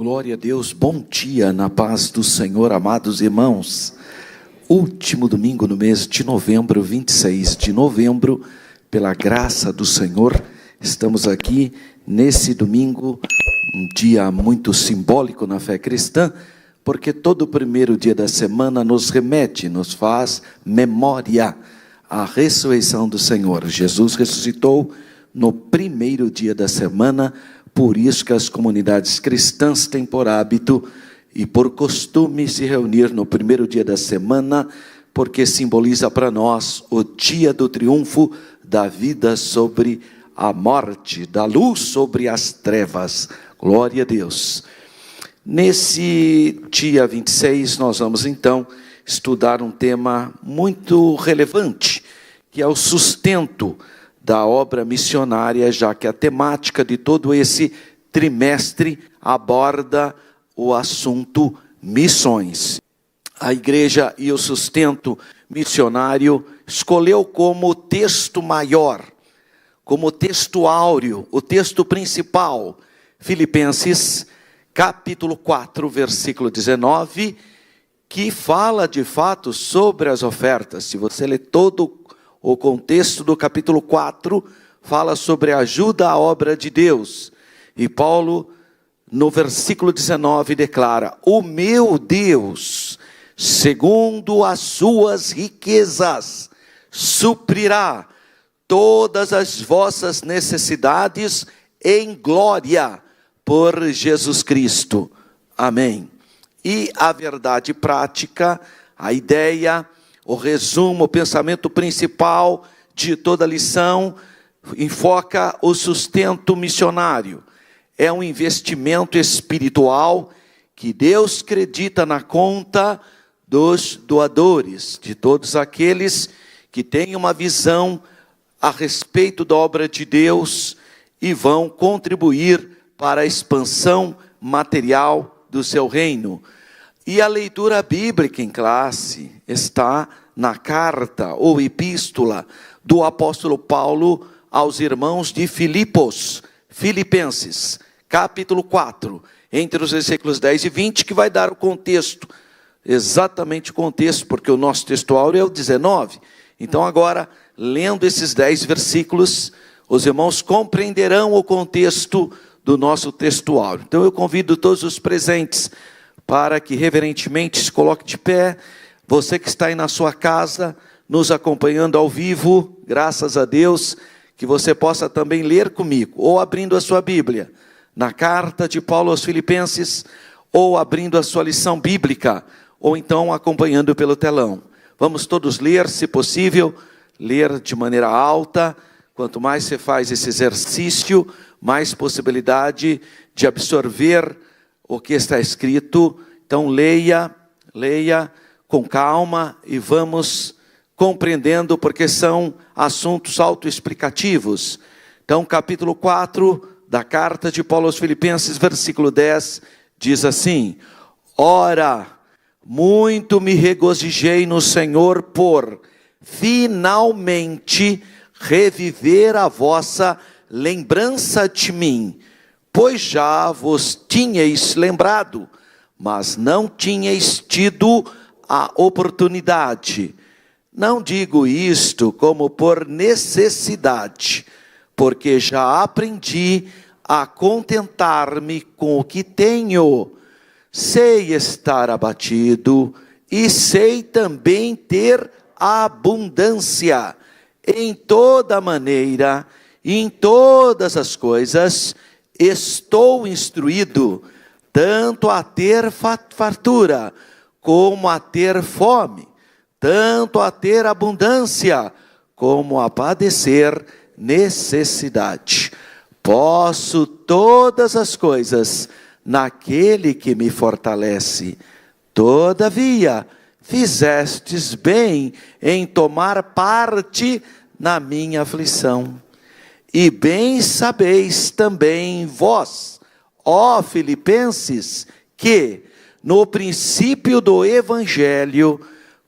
Glória a Deus, bom dia na paz do Senhor, amados irmãos. Último domingo no mês de novembro, 26 de novembro, pela graça do Senhor, estamos aqui nesse domingo, um dia muito simbólico na fé cristã, porque todo primeiro dia da semana nos remete, nos faz memória à ressurreição do Senhor. Jesus ressuscitou no primeiro dia da semana. Por isso que as comunidades cristãs têm por hábito e por costume se reunir no primeiro dia da semana, porque simboliza para nós o dia do triunfo da vida sobre a morte, da luz sobre as trevas. Glória a Deus. Nesse dia 26, nós vamos então estudar um tema muito relevante, que é o sustento da obra missionária, já que a temática de todo esse trimestre aborda o assunto missões. A igreja e o sustento missionário escolheu como texto maior, como texto áureo, o texto principal, Filipenses capítulo 4, versículo 19, que fala de fato sobre as ofertas. Se você ler todo o contexto do capítulo 4, fala sobre a ajuda à obra de Deus. E Paulo, no versículo 19, declara: o meu Deus, segundo as suas riquezas, suprirá todas as vossas necessidades em glória por Jesus Cristo. Amém. E a verdade prática, a ideia, o resumo, o pensamento principal de toda a lição, enfoca o sustento missionário. É um investimento espiritual que Deus acredita na conta dos doadores, de todos aqueles que têm uma visão a respeito da obra de Deus e vão contribuir para a expansão material do seu reino. E a leitura bíblica em classe está na carta ou epístola do apóstolo Paulo aos irmãos de Filipenses, capítulo 4, entre os versículos 10 e 20, que vai dar o contexto, exatamente o contexto, porque o nosso texto áureo é o 19. Então agora, lendo esses 10 versículos, os irmãos compreenderão o contexto do nosso texto áureo. Então eu convido todos os presentes para que reverentemente se coloque de pé. Você que está aí na sua casa, nos acompanhando ao vivo, graças a Deus, que você possa também ler comigo, ou abrindo a sua Bíblia, na carta de Paulo aos Filipenses, ou abrindo a sua lição bíblica, ou então acompanhando pelo telão. Vamos todos ler, se possível, ler de maneira alta. Quanto mais você faz esse exercício, mais possibilidade de absorver o que está escrito. Então leia com calma e vamos compreendendo, porque são assuntos autoexplicativos. Então capítulo 4 da carta de Paulo aos Filipenses, versículo 10, diz assim: ora, muito me regozijei no Senhor por finalmente reviver a vossa lembrança de mim, pois já vos tinhais lembrado, mas não tinhais tido a oportunidade. Não digo isto como por necessidade, porque já aprendi a contentar-me com o que tenho. Sei estar abatido e sei também ter abundância. Em toda maneira, em todas as coisas, estou instruído, tanto a ter fartura, como a ter fome, tanto a ter abundância, como a padecer necessidade. Posso todas as coisas naquele que me fortalece. Todavia, fizestes bem em tomar parte na minha aflição. E bem sabeis também vós, ó Filipenses, que no princípio do Evangelho,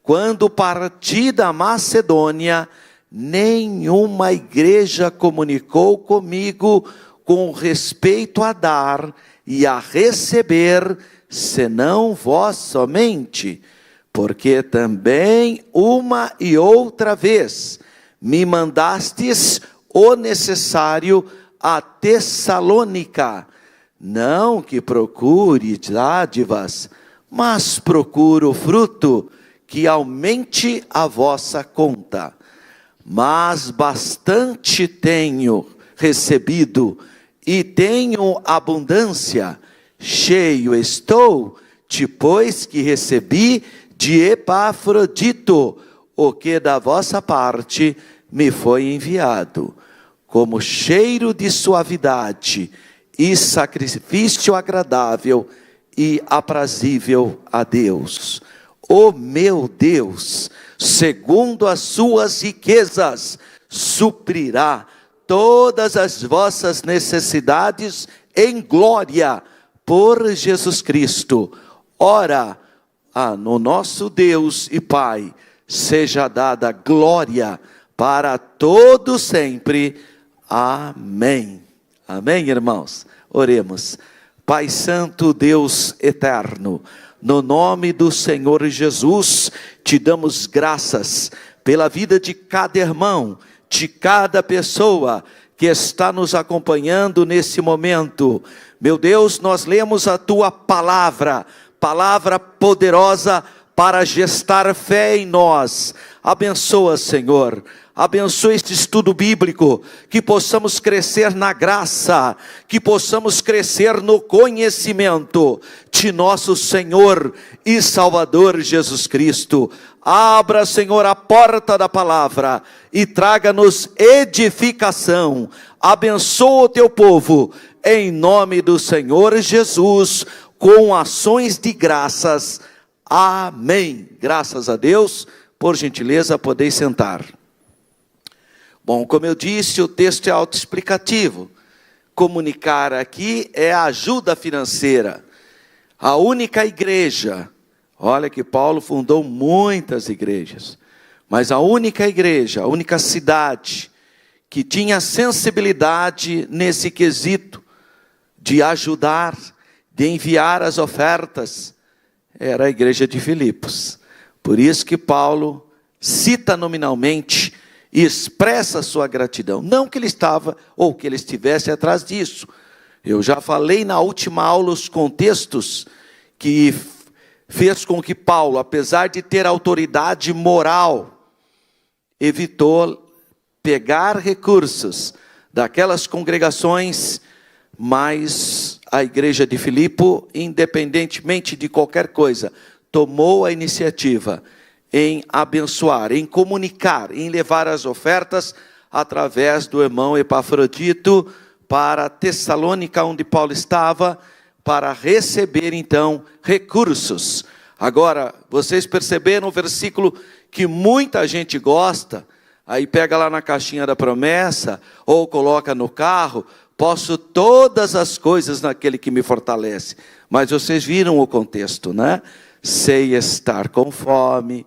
quando parti da Macedônia, nenhuma igreja comunicou comigo com respeito a dar e a receber, senão vós somente, porque também uma e outra vez me mandastes o necessário a Tessalônica. Não que procure dádivas, mas procuro fruto que aumente a vossa conta. Mas bastante tenho recebido e tenho abundância, cheio estou, depois que recebi de Epafrodito o que da vossa parte me foi enviado, como cheiro de suavidade e sacrifício agradável e aprazível a Deus. O meu Deus, segundo as suas riquezas, suprirá todas as vossas necessidades em glória por Jesus Cristo. Ora, no nosso Deus e Pai, seja dada glória para todo sempre. Amém. Amém, irmãos? Oremos. Pai Santo, Deus eterno, no nome do Senhor Jesus, te damos graças pela vida de cada irmão, de cada pessoa que está nos acompanhando nesse momento. Meu Deus, nós lemos a tua palavra, palavra poderosa para gestar fé em nós. Abençoa, Senhor. Abençoa este estudo bíblico, que possamos crescer na graça, que possamos crescer no conhecimento de nosso Senhor e Salvador Jesus Cristo. Abra, Senhor, a porta da palavra e traga-nos edificação. Abençoa o teu povo, em nome do Senhor Jesus, com ações de graças. Amém. Graças a Deus. Por gentileza, podeis sentar. Bom, como eu disse, o texto é autoexplicativo. Comunicar aqui é a ajuda financeira. A única igreja, olha que Paulo fundou muitas igrejas, mas a única igreja, a única cidade que tinha sensibilidade nesse quesito de ajudar, de enviar as ofertas, era a igreja de Filipos. Por isso que Paulo cita nominalmente e expressa a sua gratidão. Não que ele estava ou que ele estivesse atrás disso. Eu já falei na última aula os contextos que fez com que Paulo, apesar de ter autoridade moral, evitou pegar recursos daquelas congregações, mas a igreja de Filipe, independentemente de qualquer coisa, tomou a iniciativa em abençoar, em comunicar, em levar as ofertas através do irmão Epafrodito para Tessalônica, onde Paulo estava, para receber então recursos. Agora, vocês perceberam o versículo que muita gente gosta, aí pega lá na caixinha da promessa, ou coloca no carro: posso todas as coisas naquele que me fortalece. Mas vocês viram o contexto, né? Sei estar com fome,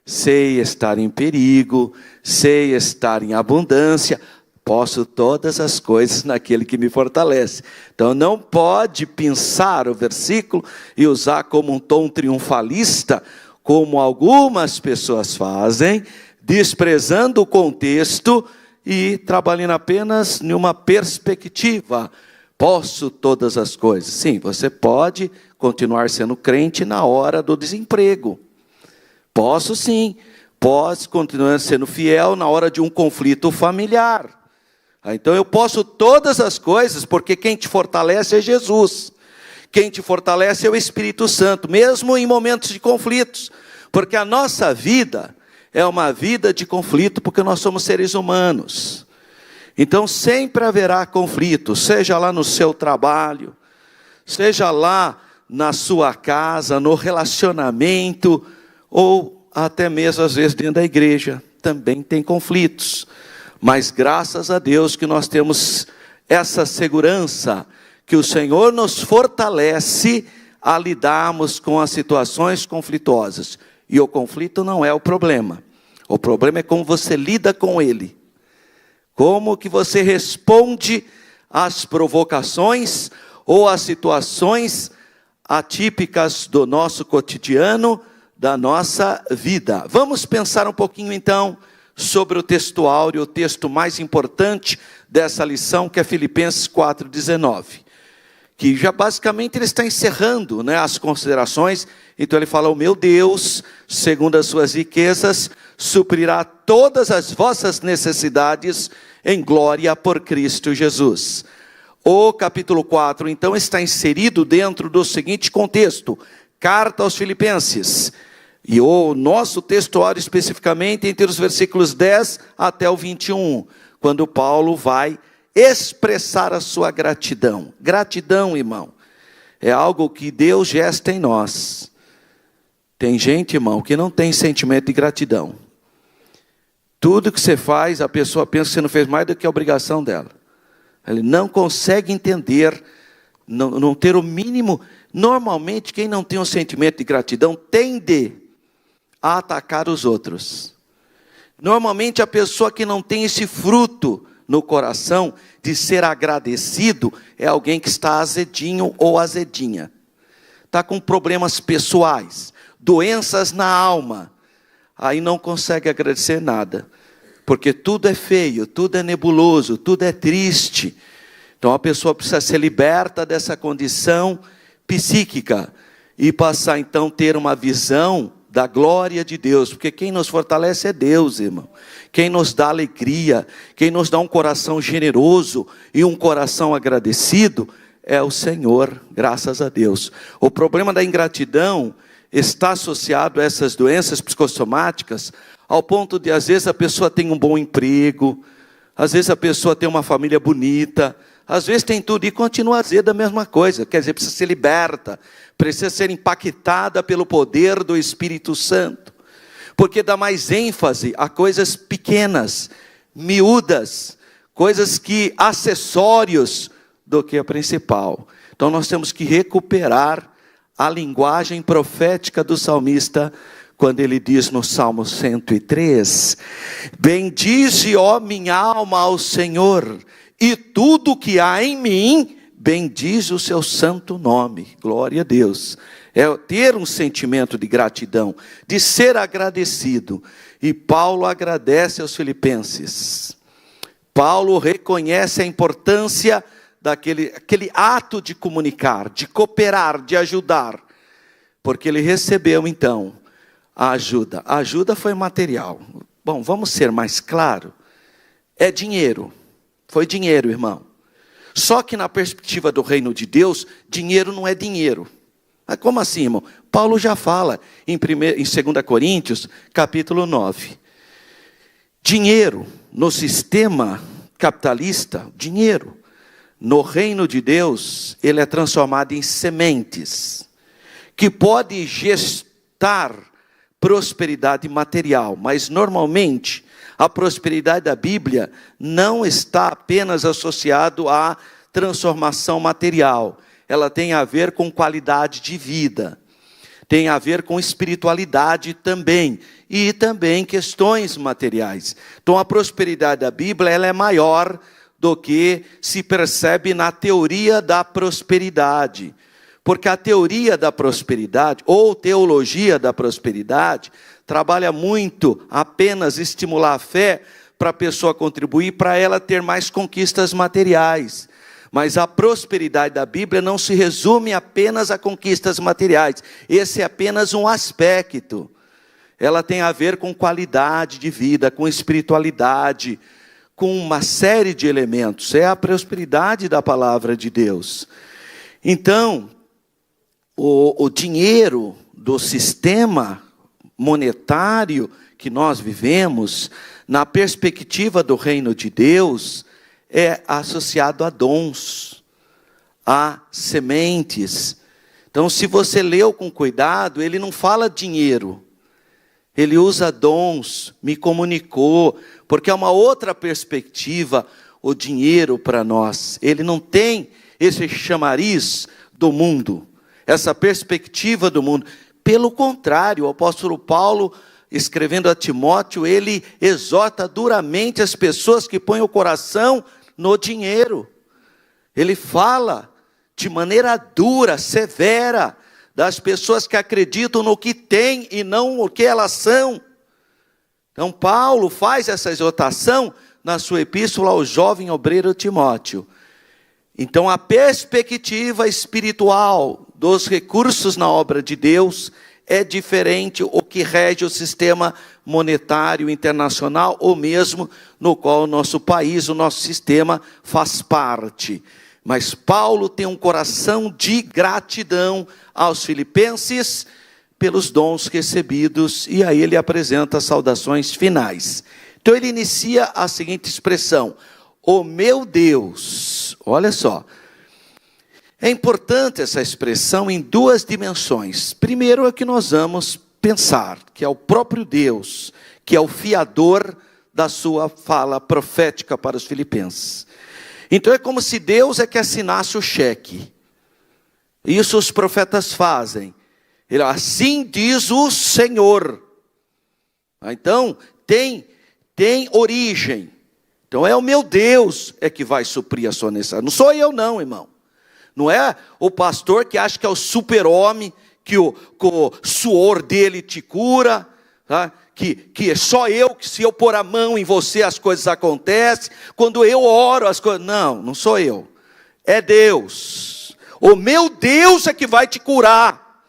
sei estar em perigo, sei estar em abundância, posso todas as coisas naquele que me fortalece. Então não pode pensar o versículo e usar como um tom triunfalista, como algumas pessoas fazem, desprezando o contexto e trabalhando apenas em uma perspectiva. Posso todas as coisas. Sim, você pode continuar sendo crente na hora do desemprego. Posso sim, posso continuar sendo fiel na hora de um conflito familiar. Então eu posso todas as coisas, porque quem te fortalece é Jesus. Quem te fortalece é o Espírito Santo, mesmo em momentos de conflitos. Porque a nossa vida é uma vida de conflito, porque nós somos seres humanos. Então sempre haverá conflito, seja lá no seu trabalho, seja lá na sua casa, no relacionamento, ou até mesmo às vezes dentro da igreja, também tem conflitos. Mas graças a Deus que nós temos essa segurança, que o Senhor nos fortalece a lidarmos com as situações conflituosas. E o conflito não é o problema. O problema é como você lida com ele. Como que você responde às provocações, ou as situações atípicas do nosso cotidiano, da nossa vida. Vamos pensar um pouquinho então sobre o texto áureo, o texto mais importante dessa lição, que é Filipenses 4,19. Que já basicamente ele está encerrando, as considerações. Então ele fala: o meu Deus, segundo as suas riquezas, suprirá todas as vossas necessidades em glória por Cristo Jesus. O capítulo 4, então, está inserido dentro do seguinte contexto: carta aos Filipenses. E o nosso textuário especificamente entre os versículos 10 até o 21, quando Paulo vai expressar a sua gratidão. Gratidão, irmão, é algo que Deus gesta em nós. Tem gente, irmão, que não tem sentimento de gratidão. Tudo que você faz, a pessoa pensa que você não fez mais do que a obrigação dela. Ele não consegue entender, não ter o mínimo. Normalmente, quem não tem um sentimento de gratidão tende a atacar os outros. Normalmente, a pessoa que não tem esse fruto no coração de ser agradecido é alguém que está azedinho ou azedinha. Está com problemas pessoais, doenças na alma. Aí não consegue agradecer nada, porque tudo é feio, tudo é nebuloso, tudo é triste. Então a pessoa precisa ser liberta dessa condição psíquica e passar então a ter uma visão da glória de Deus, porque quem nos fortalece é Deus, irmão. Quem nos dá alegria, quem nos dá um coração generoso e um coração agradecido é o Senhor, graças a Deus. O problema da ingratidão está associado a essas doenças psicossomáticas, ao ponto de às vezes a pessoa tem um bom emprego, às vezes a pessoa tem uma família bonita, às vezes tem tudo e continua azeda a mesma coisa. Quer dizer, precisa ser liberta, precisa ser impactada pelo poder do Espírito Santo, porque dá mais ênfase a coisas pequenas, miúdas, coisas que acessórios do que a principal. Então nós temos que recuperar a linguagem profética do salmista, quando ele diz no Salmo 103, bendize, ó minha alma, ao Senhor, e tudo que há em mim, bendize o seu santo nome. Glória a Deus. É ter um sentimento de gratidão, de ser agradecido. E Paulo agradece aos Filipenses. Paulo reconhece a importância aquele ato de comunicar, de cooperar, de ajudar. Porque ele recebeu então a ajuda. A ajuda foi material. Bom, vamos ser mais claro. É dinheiro. Foi dinheiro, irmão. Só que na perspectiva do reino de Deus, dinheiro não é dinheiro. Mas como assim, irmão? Paulo já fala em 2 Coríntios, capítulo 9. Dinheiro, no sistema capitalista, dinheiro. No reino de Deus, ele é transformado em sementes, que pode gestar prosperidade material, mas normalmente a prosperidade da Bíblia não está apenas associado à transformação material. Ela tem a ver com qualidade de vida, tem a ver com espiritualidade também, e também questões materiais. Então a prosperidade da Bíblia ela é maior do que se percebe na teoria da prosperidade. Porque a teoria da prosperidade, ou teologia da prosperidade, trabalha muito apenas estimular a fé para a pessoa contribuir, para ela ter mais conquistas materiais. Mas a prosperidade da Bíblia não se resume apenas a conquistas materiais. Esse é apenas um aspecto. Ela tem a ver com qualidade de vida, com espiritualidade, com uma série de elementos. É a prosperidade da palavra de Deus. Então, o dinheiro do sistema monetário que nós vivemos, na perspectiva do reino de Deus, é associado a dons, a sementes. Então, se você leu com cuidado, ele não fala dinheiro, ele usa dons, me comunicou, porque é uma outra perspectiva o dinheiro para nós. Ele não tem esse chamariz do mundo, essa perspectiva do mundo. Pelo contrário, o apóstolo Paulo, escrevendo a Timóteo, ele exorta duramente as pessoas que põem o coração no dinheiro. Ele fala de maneira dura, severa, das pessoas que acreditam no que têm e não no que elas são. Então Paulo faz essa exortação na sua epístola ao jovem obreiro Timóteo. Então a perspectiva espiritual dos recursos na obra de Deus é diferente o que rege o sistema monetário internacional, ou mesmo no qual o nosso país, o nosso sistema faz parte. Mas Paulo tem um coração de gratidão aos filipenses pelos dons recebidos, e aí ele apresenta as saudações finais. Então ele inicia a seguinte expressão: o meu Deus. Olha só, é importante essa expressão em duas dimensões. Primeiro é que nós vamos pensar que é o próprio Deus, que é o fiador da sua fala profética para os filipenses. Então é como se Deus é que assinasse o cheque. Isso os profetas fazem. Ele, assim diz o Senhor. Então tem origem. Então é o meu Deus é que vai suprir a sua necessidade. Não sou eu não, irmão. Não é o pastor que acha que é o super-homem, que o suor dele te cura, tá? Que é só eu, que se eu pôr a mão em você as coisas acontecem. Quando eu oro as coisas... Não sou eu. É Deus. O meu Deus é que vai te curar.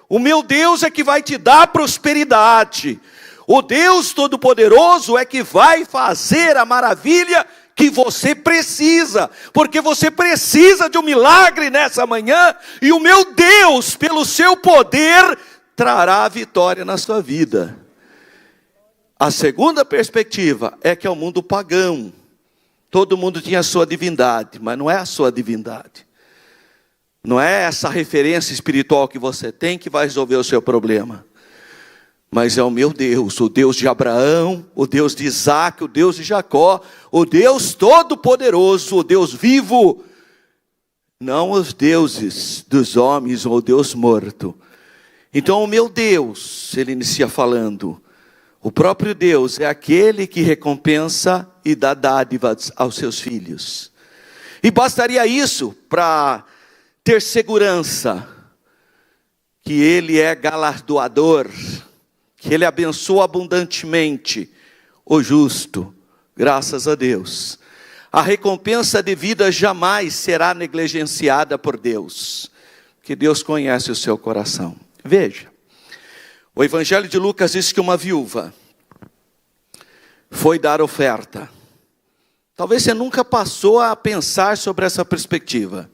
O meu Deus é que vai te dar prosperidade. O Deus Todo-Poderoso é que vai fazer a maravilha que você precisa, porque você precisa de um milagre nessa manhã, e o meu Deus, pelo seu poder, trará a vitória na sua vida. A segunda perspectiva é que é o mundo pagão. Todo mundo tinha a sua divindade, mas não é a sua divindade. Não é essa referência espiritual que você tem que vai resolver o seu problema. Mas é o meu Deus, o Deus de Abraão, o Deus de Isaac, o Deus de Jacó, o Deus Todo-Poderoso, o Deus vivo. Não os deuses dos homens ou o Deus morto. Então o meu Deus, ele inicia falando, o próprio Deus é aquele que recompensa e dá dádivas aos seus filhos. E bastaria isso para ter segurança que ele é galardoador, que ele abençoa abundantemente o justo, graças a Deus. A recompensa devida jamais será negligenciada por Deus, porque Deus conhece o seu coração. Veja, o Evangelho de Lucas diz que uma viúva foi dar oferta. Talvez você nunca passou a pensar sobre essa perspectiva.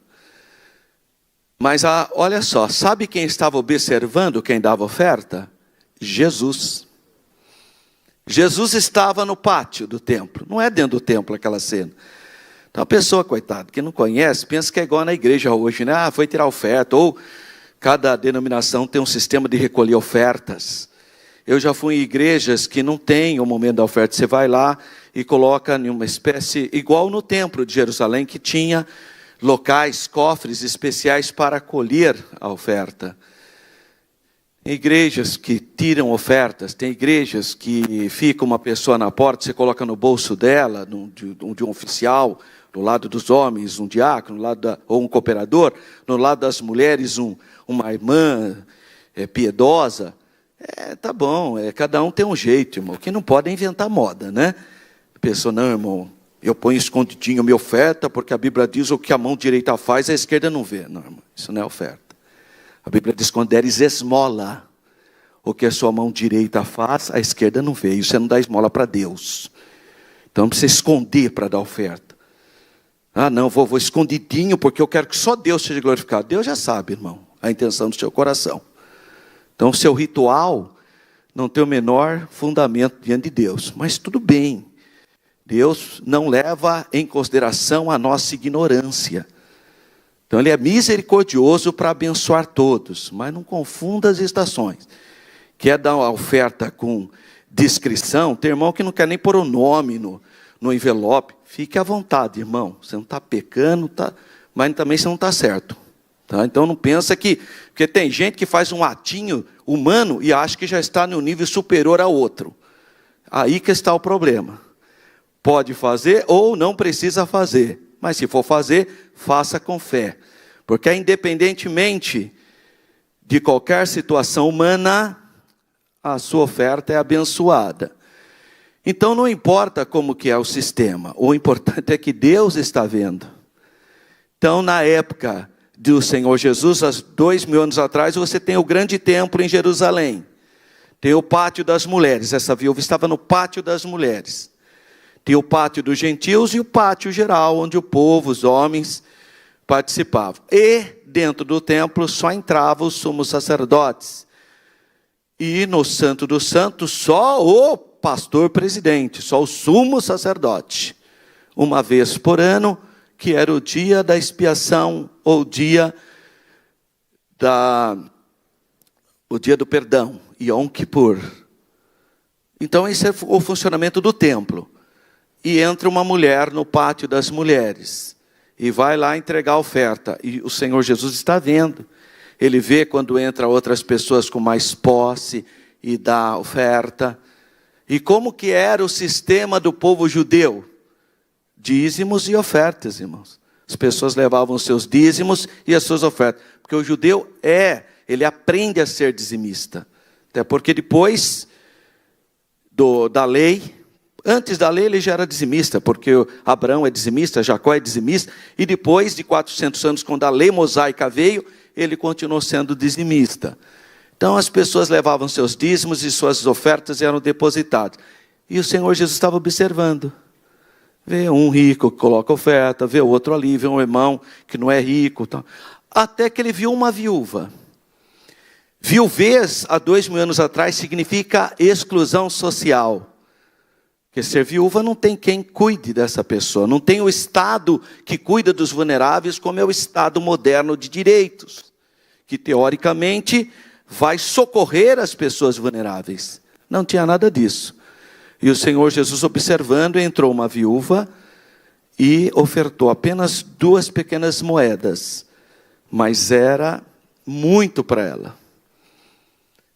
Mas olha só, sabe quem estava observando quem dava oferta? Jesus. Jesus estava no pátio do templo. Não é dentro do templo aquela cena. Então a pessoa, coitada, que não conhece, pensa que é igual na igreja hoje, né? Foi tirar oferta. Ou cada denominação tem um sistema de recolher ofertas. Eu já fui em igrejas que não tem o momento da oferta. Você vai lá e coloca em uma espécie, igual no templo de Jerusalém, que tinha locais, cofres especiais para acolher a oferta. Tem igrejas que tiram ofertas, tem igrejas que fica uma pessoa na porta, você coloca no bolso dela, de um oficial, do lado dos homens, um diácono, ou um cooperador, no lado das mulheres, uma irmã piedosa. Tá bom, cada um tem um jeito, irmão. Quem não pode é inventar moda, né? A pessoa, não, irmão, eu ponho escondidinho minha oferta, porque a Bíblia diz o que a mão direita faz, a esquerda não vê. Não, irmão, isso não é oferta. A Bíblia diz, quando deres esmola, o que a sua mão direita faz, a esquerda não vê. E você não dá esmola para Deus. Então não precisa esconder para dar oferta. Não, vou escondidinho, porque eu quero que só Deus seja glorificado. Deus já sabe, irmão, a intenção do seu coração. Então o seu ritual não tem o menor fundamento diante de Deus. Mas tudo bem. Deus não leva em consideração a nossa ignorância. Então ele é misericordioso para abençoar todos, mas não confunda as estações. Quer dar uma oferta com discrição? Tem irmão que não quer nem pôr o nome no envelope. Fique à vontade, irmão. Você não está pecando, mas também você não está certo. Tá? Então não pensa que... Porque tem gente que faz um atinho humano e acha que já está no nível superior a outro. Aí que está o problema. Pode fazer ou não precisa fazer. Mas se for fazer, faça com fé. Porque independentemente de qualquer situação humana, a sua oferta é abençoada. Então não importa como que é o sistema, o importante é que Deus está vendo. Então na época do Senhor Jesus, há 2000 anos atrás, você tem o grande templo em Jerusalém. Tem o pátio das mulheres, essa viúva estava no pátio das mulheres. Tem o pátio dos gentios e o pátio geral, onde o povo, os homens, participavam. E dentro do templo só entravam os sumos sacerdotes. E no Santo dos Santos, só o pastor presidente, só o sumo sacerdote. Uma vez por ano, que era o dia da expiação, ou o dia do perdão, Yom Kippur. Então esse é o funcionamento do templo. E entra uma mulher no pátio das mulheres, e vai lá entregar a oferta, e o Senhor Jesus está vendo. Ele vê quando entra outras pessoas com mais posse, e dá a oferta. E como que era o sistema do povo judeu? Dízimos e ofertas, irmãos. As pessoas levavam os seus dízimos e as suas ofertas. Porque o judeu ele aprende a ser dizimista. Até porque depois da lei, antes da lei ele já era dizimista, porque Abraão é dizimista, Jacó é dizimista, e depois de 400 anos, quando a lei mosaica veio, ele continuou sendo dizimista. Então as pessoas levavam seus dízimos e suas ofertas eram depositadas. E o Senhor Jesus estava observando. Vê um rico que coloca oferta, vê o outro ali, vê um irmão que não é rico. Tal. Até que ele viu uma viúva. Viuvez, há 2000 anos atrás, significa exclusão social. Porque ser viúva não tem quem cuide dessa pessoa. Não tem o Estado que cuida dos vulneráveis, como é o Estado moderno de direitos. Que teoricamente vai socorrer as pessoas vulneráveis. Não tinha nada disso. E o Senhor Jesus, observando, entrou uma viúva e ofertou apenas 2 pequenas moedas. Mas era muito para ela.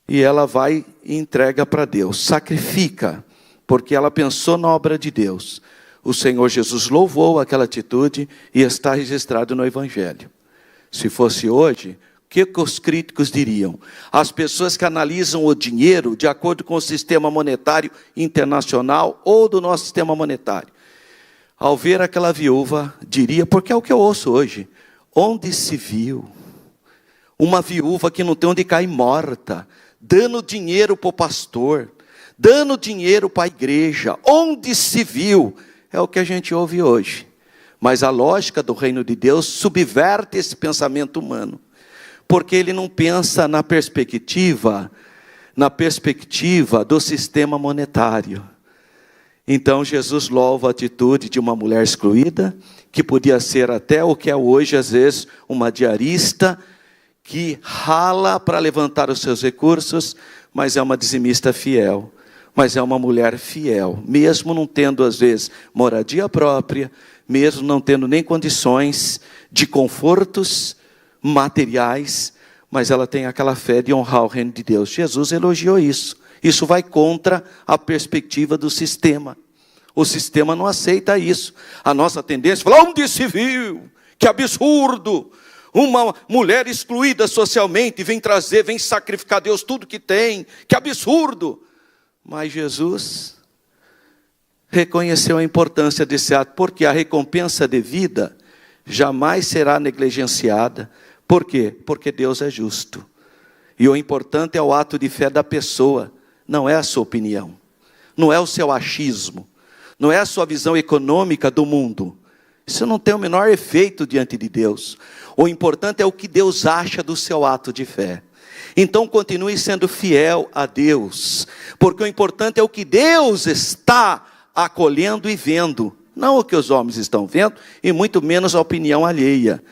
E ela vai e entrega para Deus, sacrifica, porque ela pensou na obra de Deus. O Senhor Jesus louvou aquela atitude e está registrado no Evangelho. Se fosse hoje, o que os críticos diriam? As pessoas que analisam o dinheiro de acordo com o sistema monetário internacional ou do nosso sistema monetário, ao ver aquela viúva, diria, porque é o que eu ouço hoje, onde se viu uma viúva que não tem onde cair morta, dando dinheiro para o pastor, dando dinheiro para a igreja, onde se viu, é o que a gente ouve hoje. Mas a lógica do reino de Deus subverte esse pensamento humano, porque ele não pensa na perspectiva do sistema monetário. Então Jesus louva a atitude de uma mulher excluída, que podia ser até o que é hoje, às vezes, uma diarista, que rala para levantar os seus recursos, mas é uma dizimista fiel, mas é uma mulher fiel, mesmo não tendo às vezes moradia própria, mesmo não tendo nem condições de confortos materiais, mas ela tem aquela fé de honrar o reino de Deus. Jesus elogiou isso. Isso vai contra a perspectiva do sistema. O sistema não aceita isso. A nossa tendência é falar, onde se viu? Que absurdo! Uma mulher excluída socialmente vem sacrificar a Deus tudo que tem. Que absurdo! Mas Jesus reconheceu a importância desse ato, porque a recompensa devida jamais será negligenciada. Por quê? Porque Deus é justo. E o importante é o ato de fé da pessoa, não é a sua opinião, não é o seu achismo, não é a sua visão econômica do mundo. Isso não tem o menor efeito diante de Deus. O importante é o que Deus acha do seu ato de fé. Então continue sendo fiel a Deus, porque o importante é o que Deus está acolhendo e vendo, não o que os homens estão vendo, e muito menos a opinião alheia.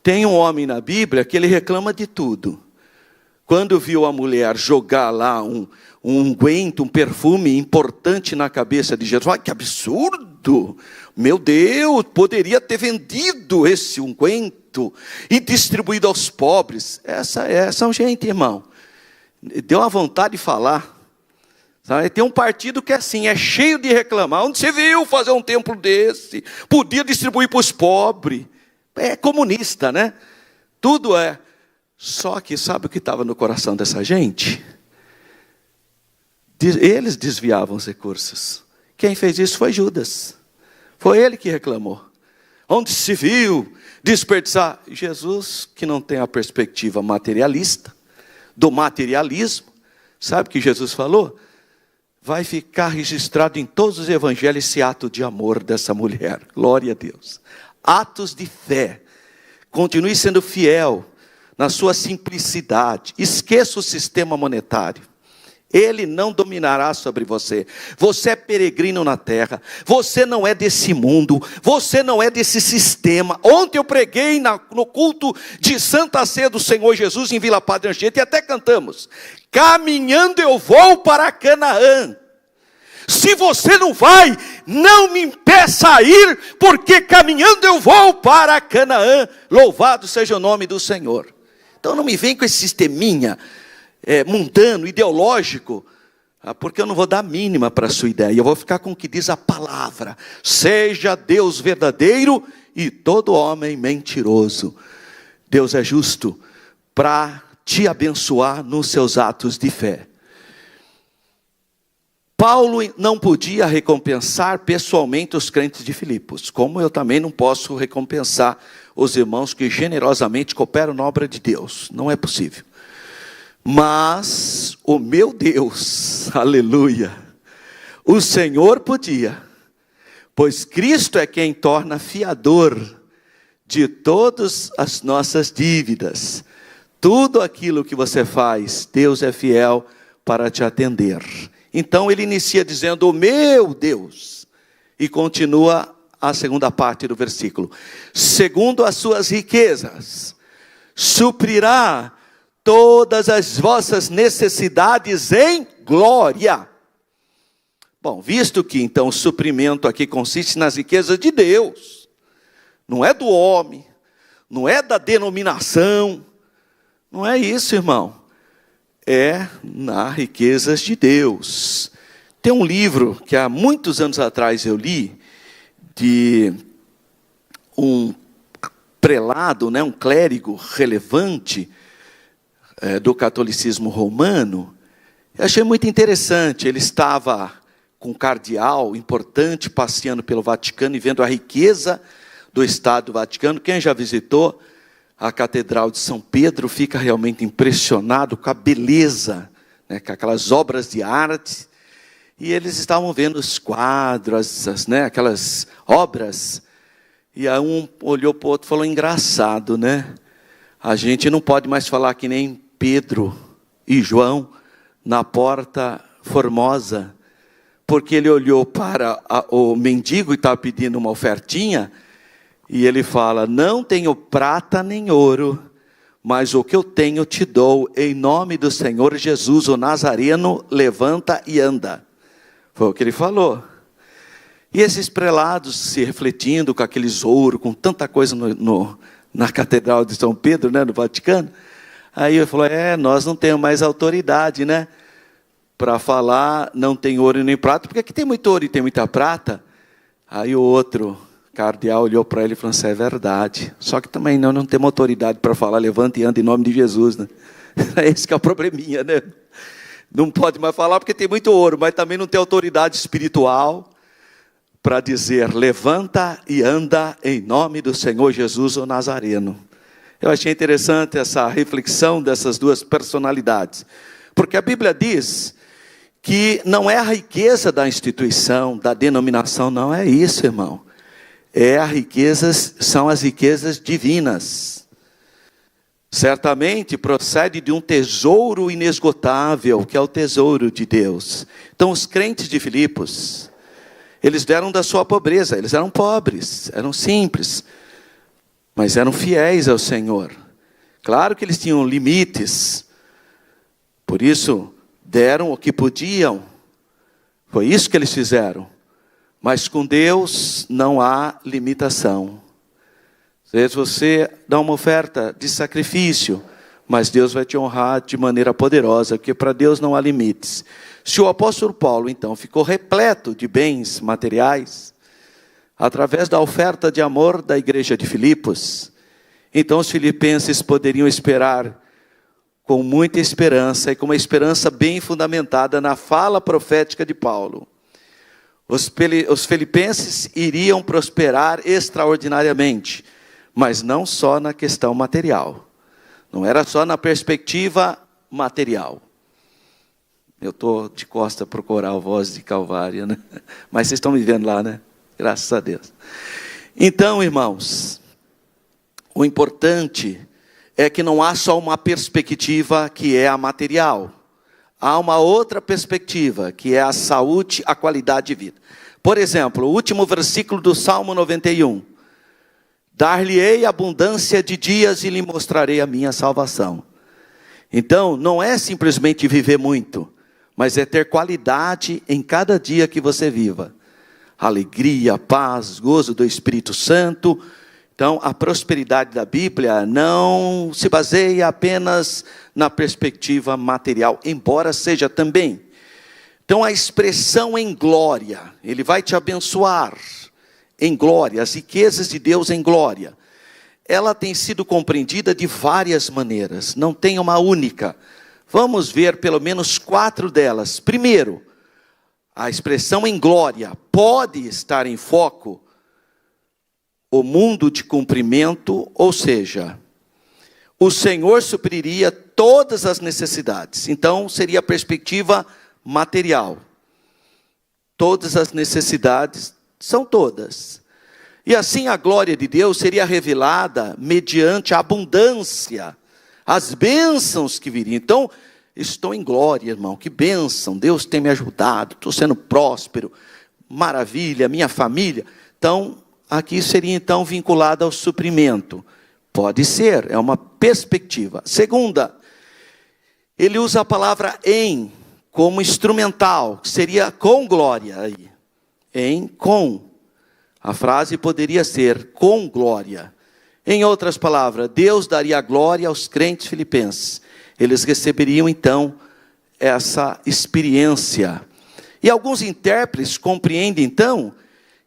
Tem um homem na Bíblia que ele reclama de tudo. Quando viu a mulher jogar lá um unguento, um perfume importante na cabeça de Jesus, que absurdo! Meu Deus, poderia ter vendido esse unguento e distribuído aos pobres. São gente, irmão. Deu uma vontade de falar. Sabe? Tem um partido que é assim, é cheio de reclamar. Onde você viu fazer um templo desse? Podia distribuir para os pobres. É comunista, né? tudo é. Só que sabe o que estava no coração dessa gente? Eles desviavam os recursos. Quem fez isso foi Judas. Foi ele que reclamou. Onde se viu desperdiçar? Jesus, que não tem a perspectiva materialista, do materialismo, sabe o que Jesus falou? Vai ficar registrado em todos os evangelhos esse ato de amor dessa mulher. Glória a Deus. Atos de fé. Continue sendo fiel na sua simplicidade. Esqueça o sistema monetário. Ele não dominará sobre você. Você é peregrino na terra. Você não é desse mundo. Você não é desse sistema. Ontem eu preguei no culto de Santa Ceia do Senhor Jesus em Vila Padre Anchieta e até cantamos: caminhando eu vou para Canaã. Se você não vai, não me impeça a ir, porque caminhando eu vou para Canaã. Louvado seja o nome do Senhor. Então não me vem com esse sisteminha mundano, ideológico, porque eu não vou dar a mínima para a sua ideia. Eu vou ficar com o que diz a palavra: seja Deus verdadeiro e todo homem mentiroso. Deus é justo para te abençoar nos seus atos de fé. Paulo não podia recompensar pessoalmente os crentes de Filipos, como eu também não posso recompensar os irmãos que generosamente cooperam na obra de Deus. Não é possível. Mas o meu Deus, aleluia, o Senhor podia, pois Cristo é quem torna fiador de todas as nossas dívidas. Tudo aquilo que você faz, Deus é fiel para te atender. Então ele inicia dizendo: o meu Deus, e continua a segunda parte do versículo: segundo as suas riquezas, suprirá todas as vossas necessidades em glória. Bom, visto que então o suprimento aqui consiste nas riquezas de Deus, não é do homem, não é da denominação, não é isso, irmão. É nas riquezas de Deus. Tem um livro que há muitos anos atrás eu li, de um prelado, um clérigo relevante do catolicismo romano. Eu achei muito interessante. Ele estava com um cardeal importante, passeando pelo Vaticano e vendo a riqueza do Estado do Vaticano. Quem já visitou a Catedral de São Pedro fica realmente impressionado com a beleza, com aquelas obras de arte. E eles estavam vendo os quadros, aquelas obras. E aí um olhou para o outro e falou: engraçado, né? A gente não pode mais falar que nem Pedro e João na Porta Formosa, porque ele olhou para o mendigo e estava pedindo uma ofertinha, e ele fala: não tenho prata nem ouro, mas o que eu tenho te dou, em nome do Senhor Jesus, o Nazareno, levanta e anda. Foi o que ele falou. E esses prelados se refletindo com aqueles ouro, com tanta coisa na Catedral de São Pedro, no Vaticano. Aí ele falou: nós não temos mais autoridade, para falar não tem ouro nem prata, porque aqui tem muito ouro e tem muita prata. Aí o outro cardeal olhou para ele e falou assim: é verdade, só que também não temos autoridade para falar levanta e anda em nome de Jesus, Esse que é o probleminha, Não pode mais falar porque tem muito ouro, mas também não tem autoridade espiritual para dizer levanta e anda em nome do Senhor Jesus o Nazareno. Eu achei interessante essa reflexão dessas duas personalidades, porque a Bíblia diz que não é a riqueza da instituição, da denominação, não é isso, irmão. São as riquezas divinas. Certamente procede de um tesouro inesgotável, que é o tesouro de Deus. Então os crentes de Filipos, eles deram da sua pobreza, eles eram pobres, eram simples, mas eram fiéis ao Senhor. Claro que eles tinham limites, por isso deram o que podiam, foi isso que eles fizeram. Mas com Deus não há limitação. Às vezes você dá uma oferta de sacrifício, mas Deus vai te honrar de maneira poderosa, porque para Deus não há limites. Se o apóstolo Paulo, então, ficou repleto de bens materiais, através da oferta de amor da igreja de Filipos, Então os filipenses poderiam esperar com muita esperança e com uma esperança bem fundamentada na fala profética de Paulo. Os filipenses iriam prosperar extraordinariamente, mas não só na questão material. Não era só na perspectiva material. Eu estou de costa para o coral Voz de Calvário, né? Mas vocês estão me vendo lá, né? Graças a Deus. Então, irmãos, o importante é que não há só uma perspectiva que é a material. Há uma outra perspectiva, que é a saúde, a qualidade de vida. Por exemplo, o último versículo do Salmo 91. Dar-lhe-ei abundância de dias e lhe mostrarei a minha salvação. Então, não é simplesmente viver muito, mas é ter qualidade em cada dia que você viva. Alegria, paz, gozo do Espírito Santo. Então, a prosperidade da Bíblia não se baseia apenas na perspectiva material, embora seja também. Então, a expressão em glória, Ele vai te abençoar em glória, as riquezas de Deus em glória. Ela tem sido compreendida de várias maneiras, não tem uma única. Vamos ver pelo menos 4 delas. Primeiro, a expressão em glória pode estar em foco o mundo de cumprimento, ou seja, o Senhor supriria todas as necessidades. Então, seria a perspectiva material. Todas as necessidades, são todas. E assim a glória de Deus seria revelada mediante a abundância, as bênçãos que viriam. Então, estou em glória, irmão, que bênção, Deus tem me ajudado, estou sendo próspero, maravilha, minha família. Então, aqui seria então vinculado ao suprimento. Pode ser, é uma perspectiva. Segunda, ele usa a palavra em como instrumental, que seria com glória aí. Em, com. A frase poderia ser com glória. Em outras palavras, Deus daria glória aos crentes filipenses. Eles receberiam então essa experiência. E alguns intérpretes compreendem então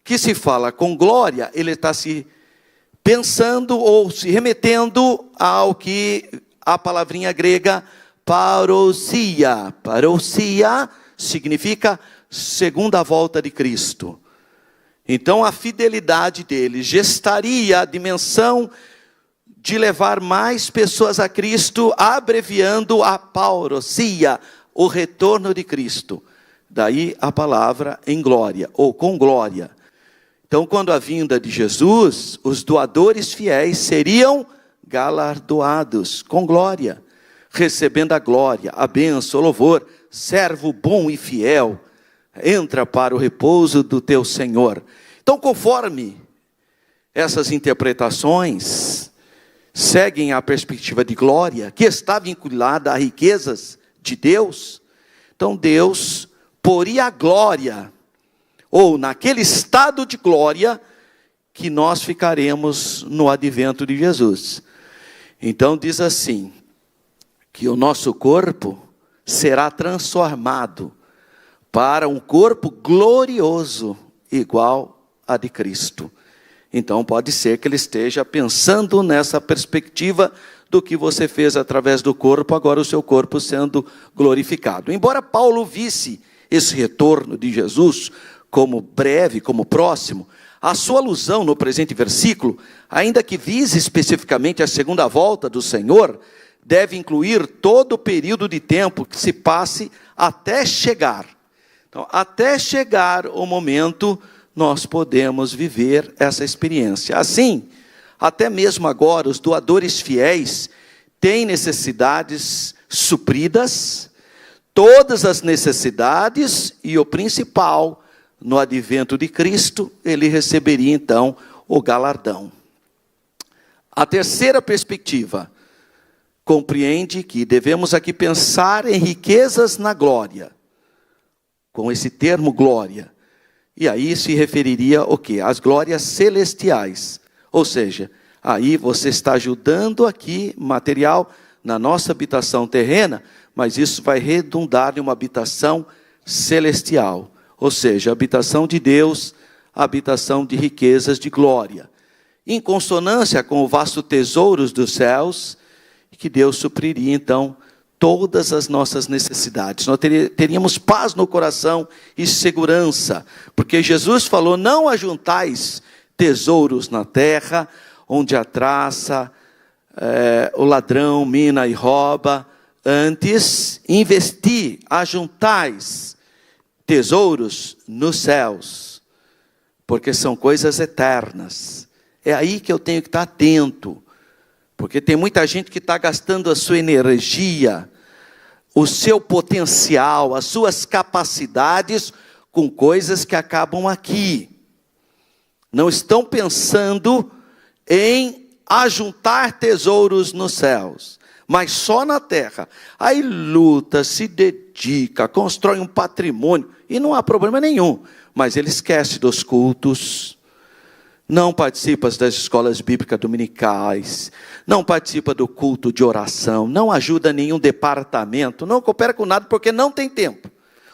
que se fala com glória, ele está se pensando ou se remetendo ao que a palavrinha grega parousia. Parousia significa segunda volta de Cristo. Então a fidelidade dele gestaria a dimensão de levar mais pessoas a Cristo, abreviando a parousia, o retorno de Cristo. Daí a palavra em glória, ou com glória. Então, quando a vinda de Jesus, os doadores fiéis seriam galardoados com glória, recebendo a glória, a bênção, o louvor. Servo bom e fiel, entra para o repouso do teu Senhor. Então, conforme essas interpretações seguem a perspectiva de glória, que está vinculada a riquezas de Deus, então Deus poria a glória, ou naquele estado de glória, que nós ficaremos no advento de Jesus. Então diz assim, que o nosso corpo será transformado para um corpo glorioso, igual a de Cristo. Então pode ser que ele esteja pensando nessa perspectiva do que você fez através do corpo, agora o seu corpo sendo glorificado. Embora Paulo visse esse retorno de Jesus como breve, como próximo, a sua alusão no presente versículo, ainda que vise especificamente a segunda volta do Senhor, deve incluir todo o período de tempo que se passe até chegar. Então, até chegar o momento, nós podemos viver essa experiência. Assim, até mesmo agora, os doadores fiéis têm necessidades supridas, todas as necessidades, e o principal, no advento de Cristo, ele receberia então o galardão. A terceira perspectiva compreende que devemos aqui pensar em riquezas na glória, com esse termo glória. E aí se referiria o quê? Às glórias celestiais. Ou seja, aí você está ajudando aqui material na nossa habitação terrena, mas isso vai redundar em uma habitação celestial. Ou seja, a habitação de Deus, a habitação de riquezas de glória. em consonância com o vasto tesouro dos céus, e que Deus supriria então todas as nossas necessidades. Nós teríamos paz no coração e segurança, porque Jesus falou: não ajuntais tesouros na terra, onde a traça, o ladrão mina e rouba. Antes, investi, ajuntais tesouros nos céus, porque são coisas eternas. É aí que eu tenho que estar atento, porque tem muita gente que está gastando a sua energia, o seu potencial, as suas capacidades com coisas que acabam aqui. Não estão pensando em ajuntar tesouros nos céus, mas só na terra. Aí luta, se dedica, constrói um patrimônio, e não há problema nenhum, mas ele esquece dos cultos, não participa das escolas bíblicas dominicais, não participa do culto de oração, não ajuda nenhum departamento, não coopera com nada porque não tem tempo.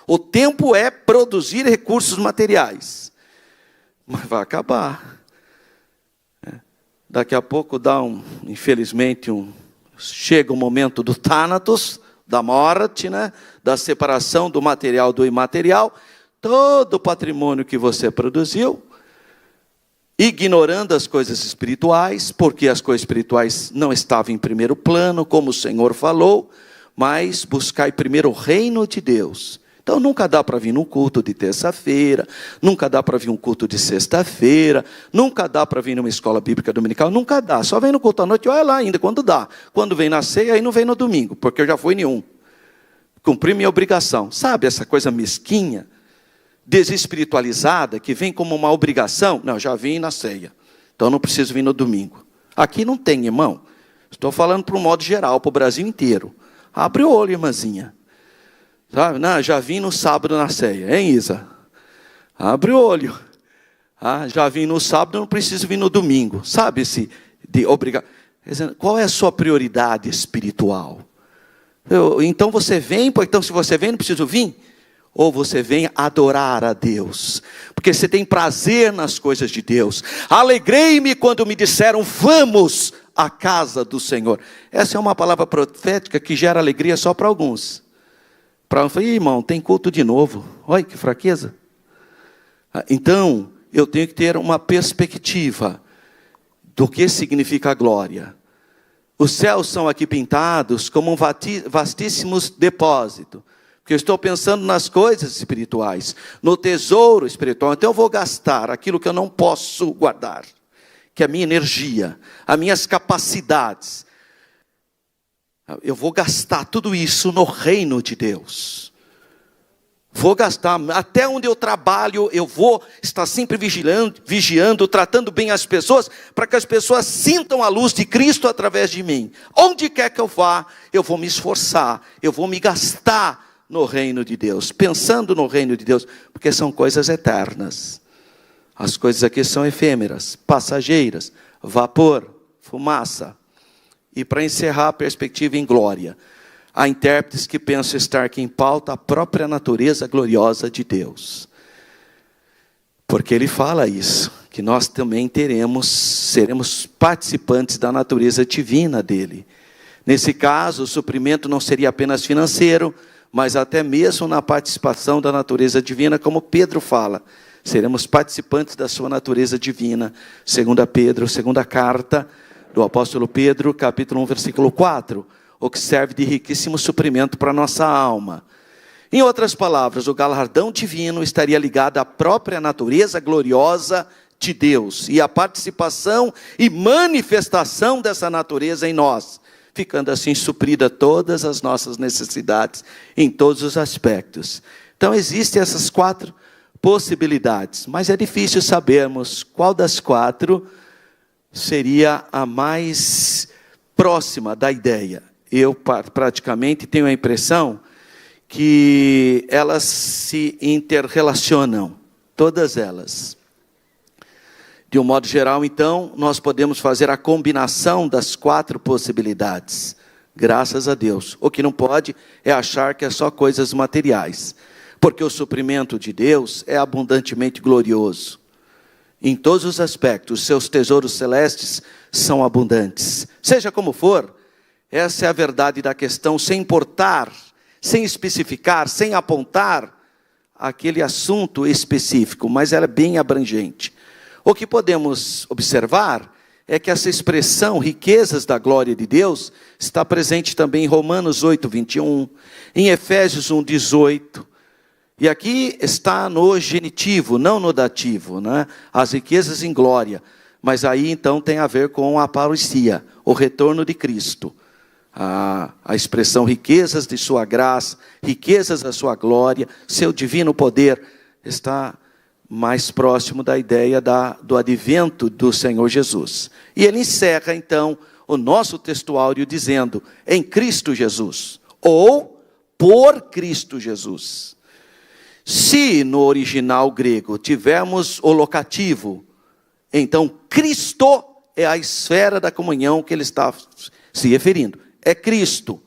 O tempo é produzir recursos materiais, mas vai acabar. Daqui a pouco infelizmente, chega o momento do Thanatos, da morte, da separação do material do imaterial. Todo o patrimônio que você produziu, ignorando as coisas espirituais, porque as coisas espirituais não estavam em primeiro plano, como o Senhor falou, mas buscai primeiro o reino de Deus. Então nunca dá para vir num culto de terça-feira, nunca dá para vir um culto de sexta-feira, nunca dá para vir numa escola bíblica dominical, nunca dá. Só vem no culto à noite, olha lá ainda, quando dá. Quando vem na ceia, aí não vem no domingo, porque eu já fui nenhum. Cumpri minha obrigação. Sabe essa coisa mesquinha, desespiritualizada, que vem como uma obrigação? Não, já vim na ceia, então não preciso vir no domingo. Aqui não tem, irmão. Estou falando para um modo geral, para o Brasil inteiro. Abre o olho, irmãzinha. Sabe? Não, já vim no sábado na ceia, hein, Isa? Abre o olho. Já vim no sábado, não preciso vir no domingo. Sabe-se de obrigar. Qual é a sua prioridade espiritual? Então você vem, então se você vem, não preciso vir? Ou você vem adorar a Deus? Porque você tem prazer nas coisas de Deus. Alegrei-me quando me disseram: vamos à casa do Senhor. Essa é uma palavra profética que gera alegria só para alguns. Para um, irmão, tem culto de novo. Olha que fraqueza. Então, eu tenho que ter uma perspectiva do que significa a glória. Os céus são aqui pintados como um vastíssimo depósito. Porque eu estou pensando nas coisas espirituais, no tesouro espiritual. Então eu vou gastar aquilo que eu não posso guardar, que é a minha energia, as minhas capacidades. Eu vou gastar tudo isso no reino de Deus. Vou gastar, até onde eu trabalho, eu vou estar sempre vigiando, tratando bem as pessoas, para que as pessoas sintam a luz de Cristo através de mim. Onde quer que eu vá, eu vou me esforçar, eu vou me gastar no reino de Deus, pensando no reino de Deus, porque são coisas eternas. As coisas aqui são efêmeras, passageiras, vapor, fumaça. E para encerrar a perspectiva em glória, há intérpretes que pensam estar aqui em pauta a própria natureza gloriosa de Deus. Porque ele fala isso, que nós também seremos participantes da natureza divina dele. Nesse caso, o suprimento não seria apenas financeiro, mas até mesmo na participação da natureza divina, como Pedro fala. Seremos participantes da sua natureza divina, segundo Pedro, segunda carta do apóstolo Pedro, capítulo 1, versículo 4, o que serve de riquíssimo suprimento para a nossa alma. Em outras palavras, o galardão divino estaria ligado à própria natureza gloriosa de Deus, e a participação e manifestação dessa natureza em nós, ficando assim suprida todas as nossas necessidades, em todos os aspectos. Então existem essas 4 possibilidades, mas é difícil sabermos qual das 4 seria a mais próxima da ideia. Eu praticamente tenho a impressão que elas se interrelacionam, todas elas. De um modo geral, então, nós podemos fazer a combinação das 4 possibilidades, graças a Deus. O que não pode é achar que é só coisas materiais, porque o suprimento de Deus é abundantemente glorioso. Em todos os aspectos, seus tesouros celestes são abundantes. Seja como for, essa é a verdade da questão, sem importar, sem especificar, sem apontar aquele assunto específico, mas ela é bem abrangente. O que podemos observar é que essa expressão, riquezas da glória de Deus, está presente também em Romanos 8, 21, em Efésios 1, 18. E aqui está no genitivo, não no dativo, né? As riquezas em glória. Mas aí então tem a ver com a parousia, o retorno de Cristo. A expressão riquezas de sua graça, riquezas da sua glória, seu divino poder, está mais próximo da ideia do advento do Senhor Jesus. E ele encerra então o nosso textuário dizendo, em Cristo Jesus, ou por Cristo Jesus. Se no original grego tivermos o locativo, então Cristo é a esfera da comunhão que ele está se referindo. É Cristo.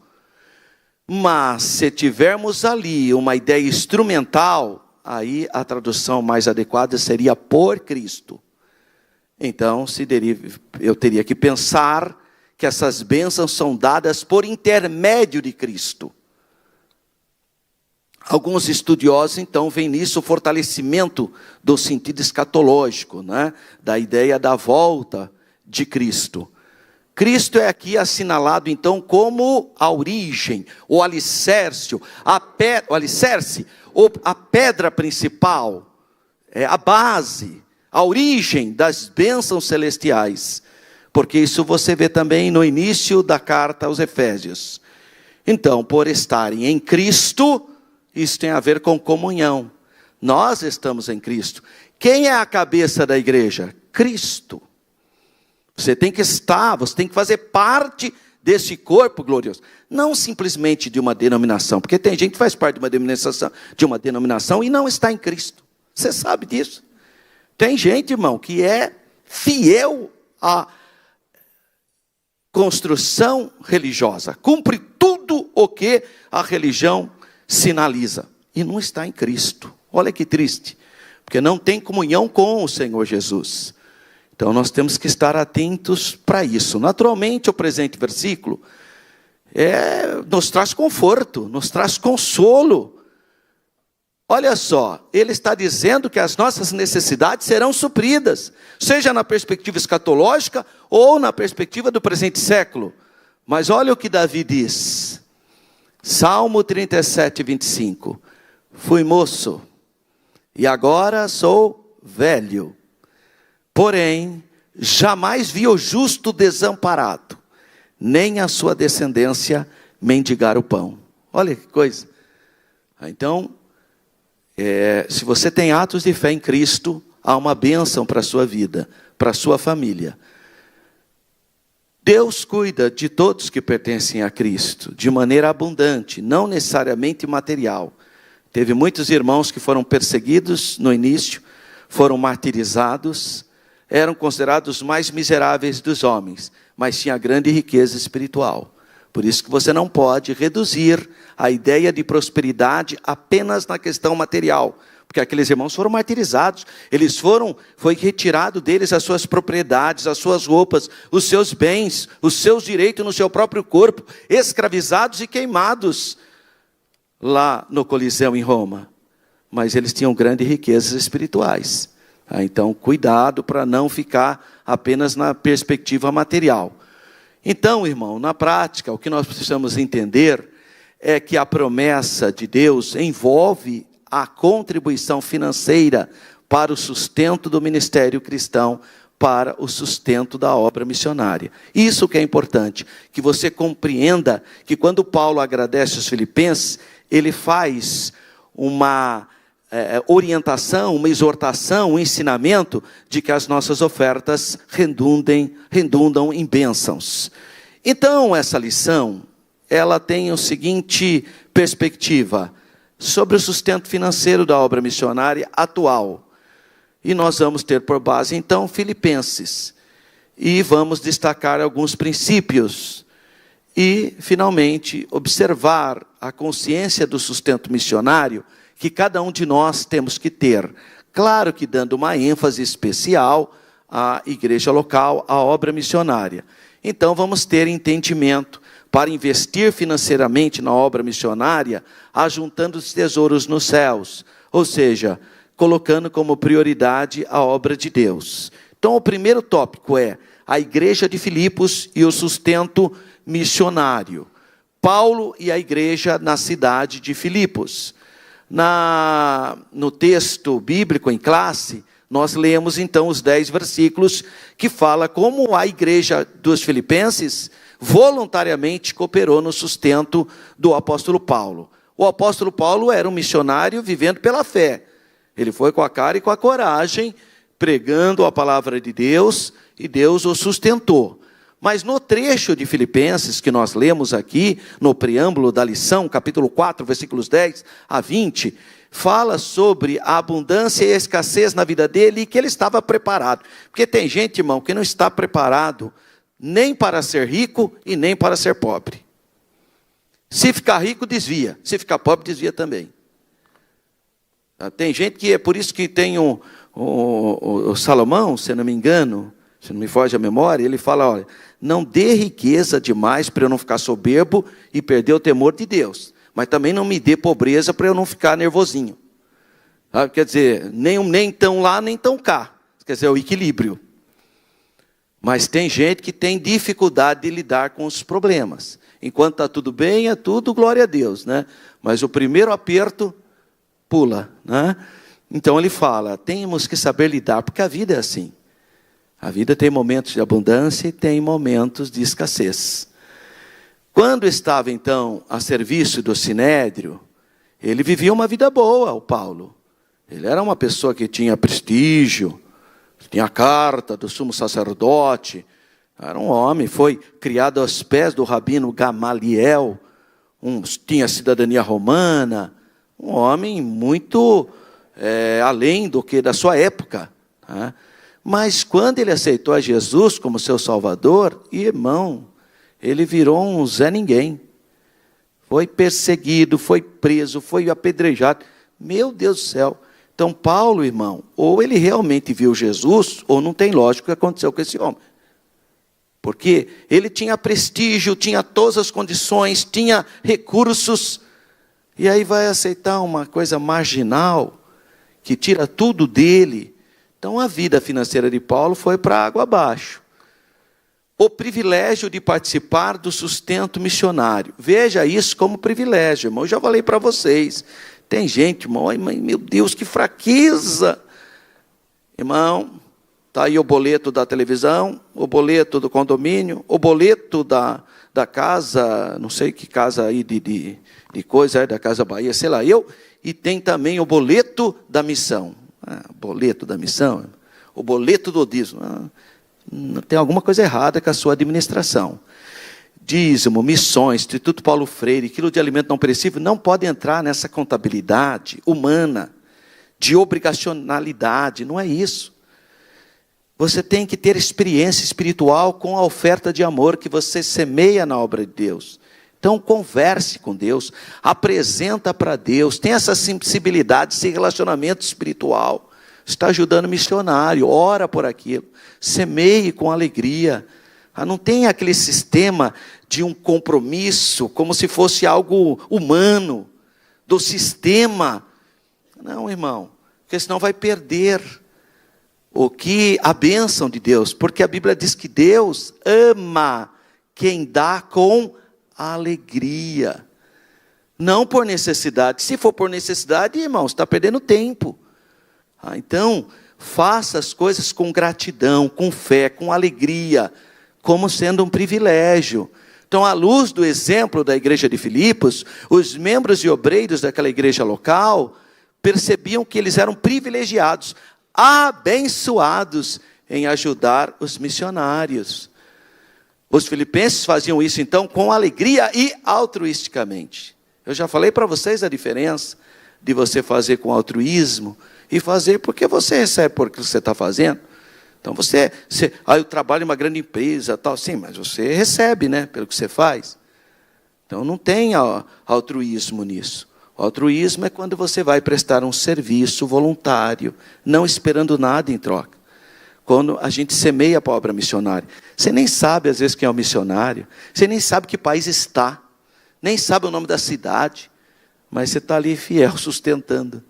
Mas se tivermos ali uma ideia instrumental, aí a tradução mais adequada seria por Cristo. Então eu teria que pensar que essas bênçãos são dadas por intermédio de Cristo. Alguns estudiosos, então, veem nisso o fortalecimento do sentido escatológico, né? Da ideia da volta de Cristo. Cristo é aqui assinalado, então, como a origem, o alicerce, a pedra principal, a base, a origem das bênçãos celestiais. Porque isso você vê também no início da carta aos Efésios. Então, por estarem em Cristo, isso tem a ver com comunhão. Nós estamos em Cristo. Quem é a cabeça da igreja? Cristo. Você tem que estar, você tem que fazer parte desse corpo glorioso. Não simplesmente de uma denominação. Porque tem gente que faz parte de uma denominação e não está em Cristo. Você sabe disso. Tem gente, irmão, que é fiel à construção religiosa. Cumpre tudo o que a religião sinaliza. E não está em Cristo. Olha que triste. Porque não tem comunhão com o Senhor Jesus. Então nós temos que estar atentos para isso. Naturalmente o presente versículo nos traz conforto, nos traz consolo. Olha só, ele está dizendo que as nossas necessidades serão supridas, seja na perspectiva escatológica ou na perspectiva do presente século. Mas olha o que Davi diz. Salmo 37, 25. Fui moço, e agora sou velho. Porém, jamais vi o justo desamparado, nem a sua descendência mendigar o pão. Olha que coisa. Então, se você tem atos de fé em Cristo, há uma bênção para a sua vida, para a sua família. Deus cuida de todos que pertencem a Cristo, de maneira abundante, não necessariamente material. Teve muitos irmãos que foram perseguidos no início, foram martirizados, eram considerados os mais miseráveis dos homens, mas tinha grande riqueza espiritual. Por isso que você não pode reduzir a ideia de prosperidade apenas na questão material, porque aqueles irmãos foram martirizados, foi retirado deles as suas propriedades, as suas roupas, os seus bens, os seus direitos no seu próprio corpo, escravizados e queimados lá no Coliseu em Roma. Mas eles tinham grandes riquezas espirituais. Então, cuidado para não ficar apenas na perspectiva material. Então, irmão, na prática, o que nós precisamos entender é que a promessa de Deus envolve a contribuição financeira para o sustento do ministério cristão, para o sustento da obra missionária. Isso que é importante, que você compreenda que quando Paulo agradece os filipenses, ele faz uma orientação, uma exortação, um ensinamento de que as nossas ofertas redundam em bênçãos. Então, essa lição, ela tem a seguinte perspectiva sobre o sustento financeiro da obra missionária atual. E nós vamos ter por base, então, Filipenses. E vamos destacar alguns princípios. E, finalmente, observar a consciência do sustento missionário que cada um de nós temos que ter. Claro que dando uma ênfase especial à igreja local, à obra missionária. Então vamos ter entendimento para investir financeiramente na obra missionária, ajuntando os tesouros nos céus, ou seja, colocando como prioridade a obra de Deus. Então o primeiro tópico é a igreja de Filipos e o sustento missionário. Paulo e a igreja na cidade de Filipos. No texto bíblico em classe, nós lemos então os 10 versículos que fala como a igreja dos filipenses voluntariamente cooperou no sustento do apóstolo Paulo. O apóstolo Paulo era um missionário vivendo pela fé. Ele foi com a cara e com a coragem, pregando a palavra de Deus, e Deus o sustentou. Mas no trecho de Filipenses, que nós lemos aqui, no preâmbulo da lição, capítulo 4, versículos 10 a 20, fala sobre a abundância e a escassez na vida dele e que ele estava preparado. Porque tem gente, irmão, que não está preparado nem para ser rico e nem para ser pobre. Se ficar rico, desvia. Se ficar pobre, desvia também. Tem gente que é por isso que tem o Salomão, se não me engano, se não me foge a memória, ele fala, olha, não dê riqueza demais para eu não ficar soberbo e perder o temor de Deus. Mas também não me dê pobreza para eu não ficar nervosinho. Quer dizer, nem tão lá, nem tão cá. Quer dizer, é o equilíbrio. Mas tem gente que tem dificuldade de lidar com os problemas. Enquanto está tudo bem, é tudo glória a Deus, né? Mas o primeiro aperto, pula, né? Então ele fala, temos que saber lidar, porque a vida é assim. A vida tem momentos de abundância e tem momentos de escassez. Quando estava, então, a serviço do Sinédrio, ele vivia uma vida boa, o Paulo. Ele era uma pessoa que tinha prestígio, tinha a carta do sumo sacerdote, era um homem, foi criado aos pés do rabino Gamaliel, tinha cidadania romana, um homem muito além do que da sua época, né? Mas quando ele aceitou a Jesus como seu Salvador, irmão, ele virou um Zé Ninguém. Foi perseguido, foi preso, foi apedrejado. Meu Deus do céu. Então Paulo, irmão, ou ele realmente viu Jesus, ou não tem lógica o que aconteceu com esse homem. Porque ele tinha prestígio, tinha todas as condições, tinha recursos, e aí vai aceitar uma coisa marginal, que tira tudo dele. Então a vida financeira de Paulo foi para água abaixo. O privilégio de participar do sustento missionário. Veja isso como privilégio, irmão. Eu já falei para vocês. Tem gente, irmão, ai, meu Deus, que fraqueza. Irmão, está aí o boleto da televisão, o boleto do condomínio, o boleto da casa, não sei que casa aí de coisa, da Casa Bahia, sei lá eu, e tem também o boleto da missão. Boleto da missão, o boleto do dízimo. Tem alguma coisa errada com a sua administração. Dízimo, missões, Instituto Paulo Freire, quilo de alimento não perecível, não pode entrar nessa contabilidade humana, de obrigacionalidade, não é isso. Você tem que ter experiência espiritual com a oferta de amor que você semeia na obra de Deus. Então converse com Deus, apresenta para Deus, tem essa sensibilidade, esse relacionamento espiritual. Está ajudando o missionário, ora por aquilo, semeie com alegria. Não tem aquele sistema de um compromisso, como se fosse algo humano, do sistema. Não, irmão, porque senão vai perder a bênção de Deus, porque a Bíblia diz que Deus ama quem dá com alegria, não por necessidade. Se for por necessidade, irmão, você está perdendo tempo. Então, faça as coisas com gratidão, com fé, com alegria, como sendo um privilégio. Então, à luz do exemplo da igreja de Filipos, os membros e obreiros daquela igreja local percebiam que eles eram privilegiados, abençoados em ajudar os missionários. Os filipenses faziam isso, então, com alegria e altruisticamente. Eu já falei para vocês a diferença de você fazer com altruísmo e fazer porque você recebe por que você está fazendo. Então, eu trabalho em uma grande empresa, tal, sim, mas você recebe, né, pelo que você faz. Então, não tem altruísmo nisso. O altruísmo é quando você vai prestar um serviço voluntário, não esperando nada em troca. Quando a gente semeia para a obra missionária. Você nem sabe, às vezes, quem é o missionário. Você nem sabe que país está. Nem sabe o nome da cidade. Mas você está ali fiel, sustentando.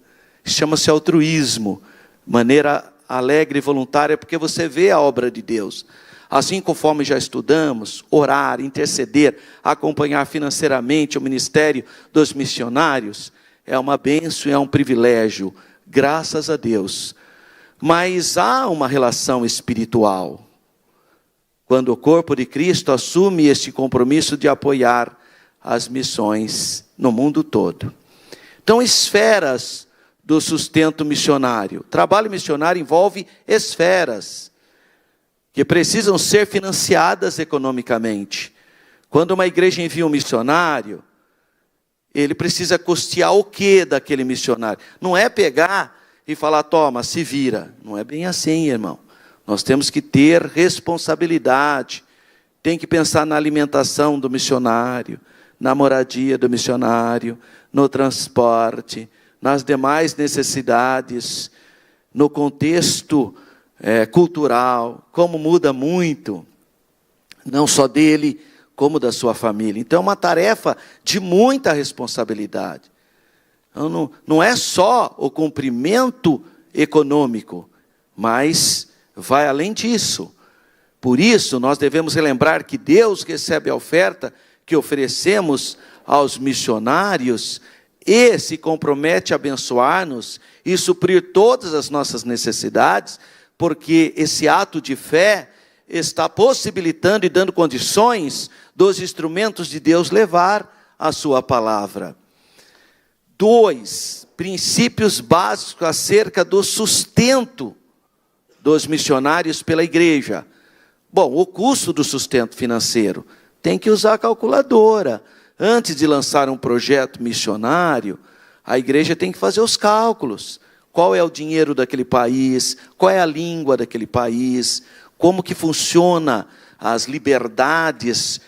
Chama-se altruísmo. Maneira alegre e voluntária, porque você vê a obra de Deus. Assim, conforme já estudamos, orar, interceder, acompanhar financeiramente o ministério dos missionários, é uma bênção, é um privilégio, graças a Deus. Mas há uma relação espiritual. Quando o corpo de Cristo assume este compromisso de apoiar as missões no mundo todo. Então, esferas do sustento missionário. O trabalho missionário envolve esferas que precisam ser financiadas economicamente. Quando uma igreja envia um missionário, ele precisa custear o quê daquele missionário? Não é pegar e falar, toma, se vira. Não é bem assim, irmão. Nós temos que ter responsabilidade. Tem que pensar na alimentação do missionário, na moradia do missionário, no transporte, nas demais necessidades, no contexto cultural, como muda muito, não só dele, como da sua família. Então é uma tarefa de muita responsabilidade. Então, não é só o cumprimento econômico, mas vai além disso. Por isso, nós devemos relembrar que Deus recebe a oferta que oferecemos aos missionários e se compromete a abençoar-nos e suprir todas as nossas necessidades, porque esse ato de fé está possibilitando e dando condições dos instrumentos de Deus levar a sua palavra. 2 princípios básicos acerca do sustento dos missionários pela igreja. Bom, o custo do sustento financeiro. Tem que usar a calculadora. Antes de lançar um projeto missionário, a igreja tem que fazer os cálculos. Qual é o dinheiro daquele país? Qual é a língua daquele país? Como que funciona as liberdades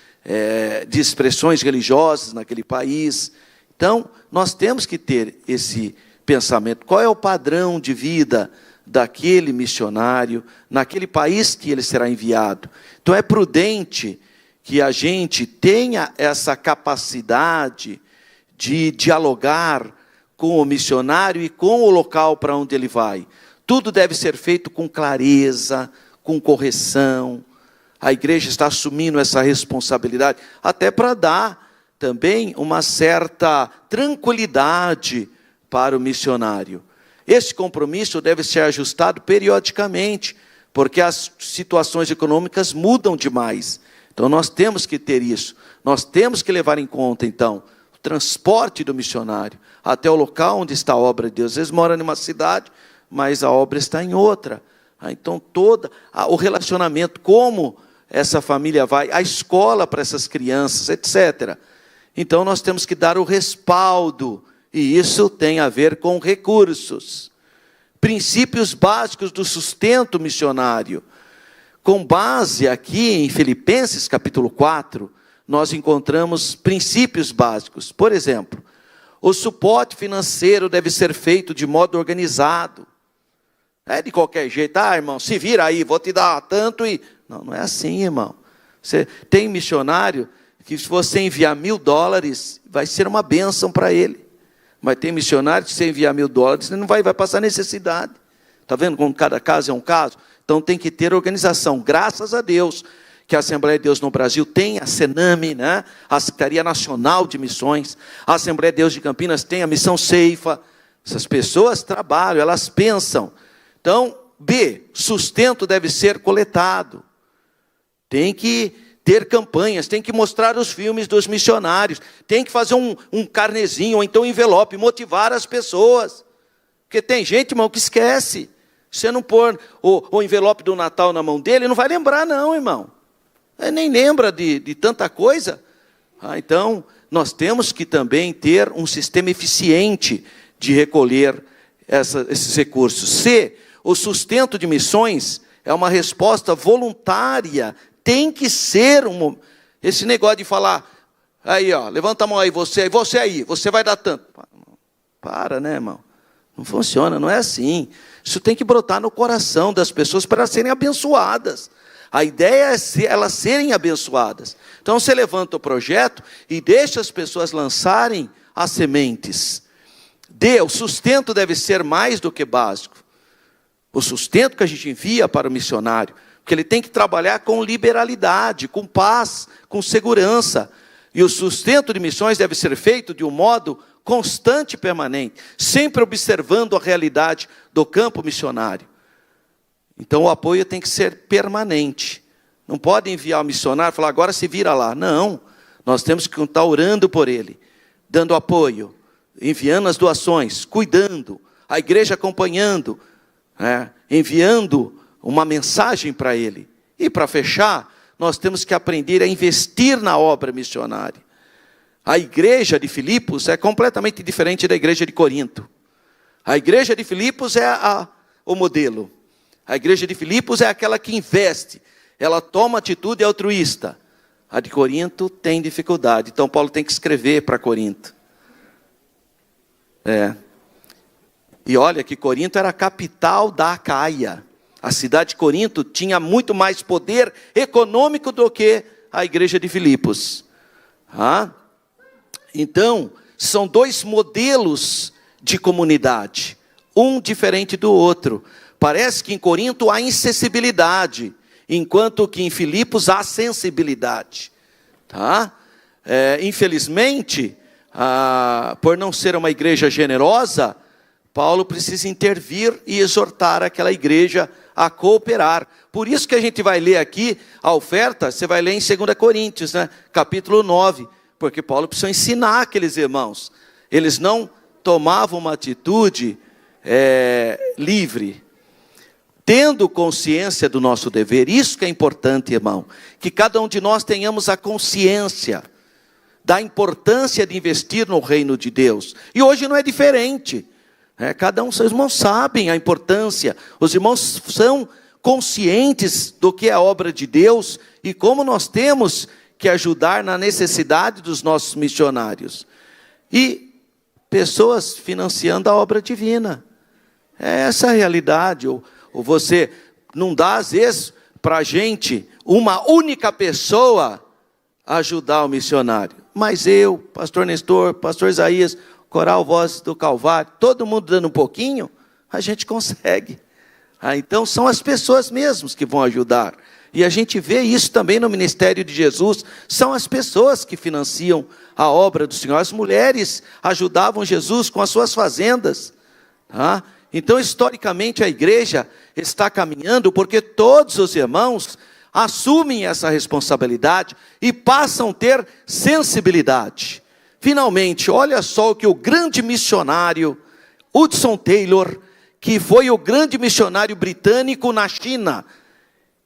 de expressões religiosas naquele país? Então, nós temos que ter esse pensamento. Qual é o padrão de vida daquele missionário, naquele país que ele será enviado? Então, é prudente que a gente tenha essa capacidade de dialogar com o missionário e com o local para onde ele vai. Tudo deve ser feito com clareza, com correção. A igreja está assumindo essa responsabilidade, até para dar também uma certa tranquilidade para o missionário. Esse compromisso deve ser ajustado periodicamente, porque as situações econômicas mudam demais. Então nós temos que ter isso. Nós temos que levar em conta, então, o transporte do missionário até o local onde está a obra de Deus. Às vezes mora numa cidade, mas a obra está em outra. Então todo o relacionamento, como essa família vai, a escola para essas crianças, etc. Então nós temos que dar o respaldo, e isso tem a ver com recursos. Princípios básicos do sustento missionário. Com base aqui em Filipenses capítulo 4, nós encontramos princípios básicos. Por exemplo, o suporte financeiro deve ser feito de modo organizado. É de qualquer jeito, irmão, se vira aí, vou te dar tanto e... Não é assim, irmão. Você tem missionário que se você enviar $1.000, vai ser uma bênção para ele. Mas tem missionário que se você enviar $1.000, ele não vai passar necessidade. Está vendo como cada caso é um caso? Então tem que ter organização. Graças a Deus que a Assembleia de Deus no Brasil tem a Sename, né? A Secretaria Nacional de Missões. A Assembleia de Deus de Campinas tem a Missão Ceifa. Essas pessoas trabalham, elas pensam. Então, sustento deve ser coletado. Tem que ter campanhas, tem que mostrar os filmes dos missionários, tem que fazer um carnezinho, ou então um envelope, motivar as pessoas. Porque tem gente, irmão, que esquece. Se você não pôr o envelope do Natal na mão dele, ele não vai lembrar não, irmão. Ele nem lembra de tanta coisa. Então, nós temos que também ter um sistema eficiente de recolher esses recursos. O sustento de missões é uma resposta voluntária. Tem que ser esse negócio de falar, aí, ó, levanta a mão aí, você aí, você vai dar tanto. Para, né, irmão? Não funciona, não é assim. Isso tem que brotar no coração das pessoas para elas serem abençoadas. A ideia é elas serem abençoadas. Então você levanta o projeto e deixa as pessoas lançarem as sementes. O sustento deve ser mais do que básico. O sustento que a gente envia para o missionário, porque ele tem que trabalhar com liberalidade, com paz, com segurança. E o sustento de missões deve ser feito de um modo constante e permanente, sempre observando a realidade do campo missionário. Então o apoio tem que ser permanente. Não pode enviar o missionário e falar, agora se vira lá. Não, nós temos que estar orando por ele, dando apoio, enviando as doações, cuidando, a igreja acompanhando, enviando uma mensagem para ele. E para fechar, nós temos que aprender a investir na obra missionária. A igreja de Filipos é completamente diferente da igreja de Corinto. A igreja de Filipos é o modelo. A igreja de Filipos é aquela que investe. Ela toma atitude altruísta. A de Corinto tem dificuldade. Então Paulo tem que escrever para Corinto. E olha que Corinto era a capital da Acaia. A cidade de Corinto tinha muito mais poder econômico do que a igreja de Filipos. Então, são dois modelos de comunidade, um diferente do outro. Parece que em Corinto há insensibilidade, enquanto que em Filipos há sensibilidade. Infelizmente, por não ser uma igreja generosa, Paulo precisa intervir e exortar aquela igreja a cooperar. Por isso que a gente vai ler aqui a oferta, você vai ler em 2 Coríntios, capítulo 9, porque Paulo precisa ensinar aqueles irmãos. Eles não tomavam uma atitude livre, tendo consciência do nosso dever. Isso que é importante, irmão, que cada um de nós tenhamos a consciência da importância de investir no reino de Deus. E hoje não é diferente. Cada um, seus irmãos sabem a importância, os irmãos são conscientes do que é a obra de Deus e como nós temos que ajudar na necessidade dos nossos missionários. E pessoas financiando a obra divina. É essa a realidade. Ou você não dá, às vezes, para a gente, uma única pessoa ajudar o missionário. Mas eu, pastor Nestor, pastor Isaías, Coral Vozes do Calvário, todo mundo dando um pouquinho, a gente consegue. Então são as pessoas mesmas que vão ajudar. E a gente vê isso também no ministério de Jesus. São as pessoas que financiam a obra do Senhor. As mulheres ajudavam Jesus com as suas fazendas. Então, historicamente, a igreja está caminhando porque todos os irmãos assumem essa responsabilidade e passam a ter sensibilidade. Finalmente, olha só o que o grande missionário Hudson Taylor, que foi o grande missionário britânico na China,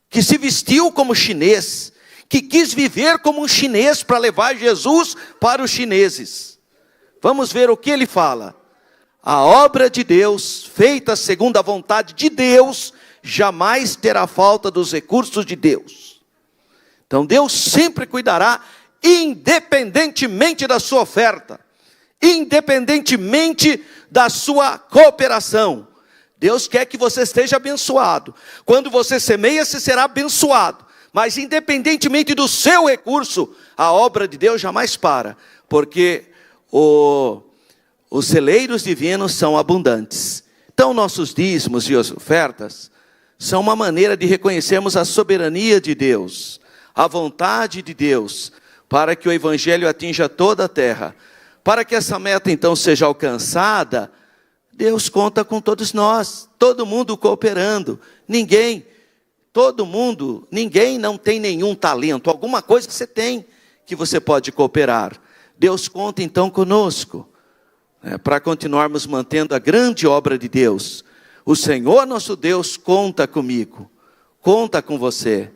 que se vestiu como chinês, que quis viver como um chinês para levar Jesus para os chineses. Vamos ver o que ele fala. A obra de Deus, feita segundo a vontade de Deus, jamais terá falta dos recursos de Deus. Então Deus sempre cuidará, independentemente da sua oferta, independentemente da sua cooperação. Deus quer que você esteja abençoado. Quando você semeia, você será abençoado. Mas independentemente do seu recurso, a obra de Deus jamais para. Porque os celeiros divinos são abundantes. Então nossos dízimos e as ofertas são uma maneira de reconhecermos a soberania de Deus, a vontade de Deus, para que o evangelho atinja toda a terra. Para que essa meta então seja alcançada, Deus conta com todos nós, todo mundo cooperando. Ninguém não tem nenhum talento, alguma coisa você tem que você pode cooperar. Deus conta então conosco, para continuarmos mantendo a grande obra de Deus. O Senhor nosso Deus conta comigo, conta com você.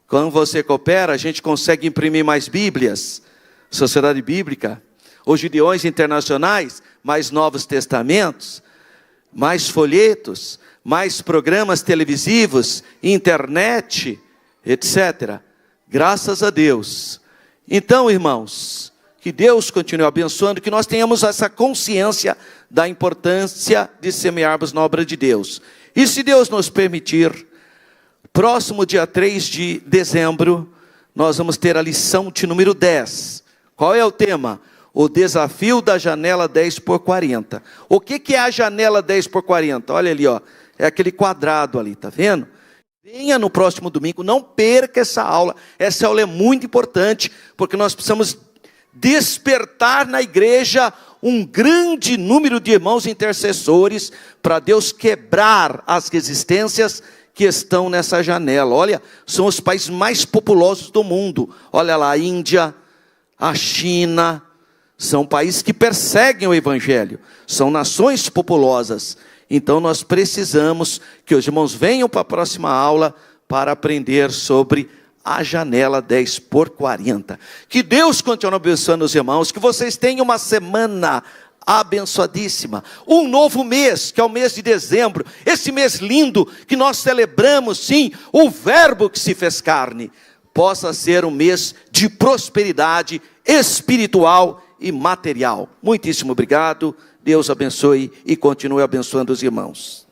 Quando você coopera, a gente consegue imprimir mais Bíblias, Sociedade Bíblica, os Gideões Internacionais, mais Novos Testamentos, mais folhetos, mais programas televisivos, internet, etc. Graças a Deus. Então, irmãos, Que Deus continue abençoando, que nós tenhamos essa consciência da importância de semearmos na obra de Deus. E se Deus nos permitir, próximo dia 3 de dezembro, nós vamos ter a lição de número 10. Qual é o tema? O desafio da janela 10 por 40. O que é a janela 10 por 40? Olha ali, ó, é aquele quadrado ali, tá vendo? Venha no próximo domingo, não perca essa aula. Essa aula é muito importante, porque nós precisamos despertar na igreja um grande número de irmãos intercessores, para Deus quebrar as resistências que estão nessa janela. Olha, são os países mais populosos do mundo. Olha lá, a Índia, a China, são países que perseguem o evangelho, são nações populosas. Então nós precisamos que os irmãos venham para a próxima aula para aprender sobre a janela 10 por 40. Que Deus continue abençoando os irmãos, que vocês tenham uma semana abençoadíssima, um novo mês, que é o mês de dezembro, esse mês lindo, que nós celebramos sim, o verbo que se fez carne, possa ser um mês de prosperidade espiritual e material. Muitíssimo obrigado, Deus abençoe e continue abençoando os irmãos.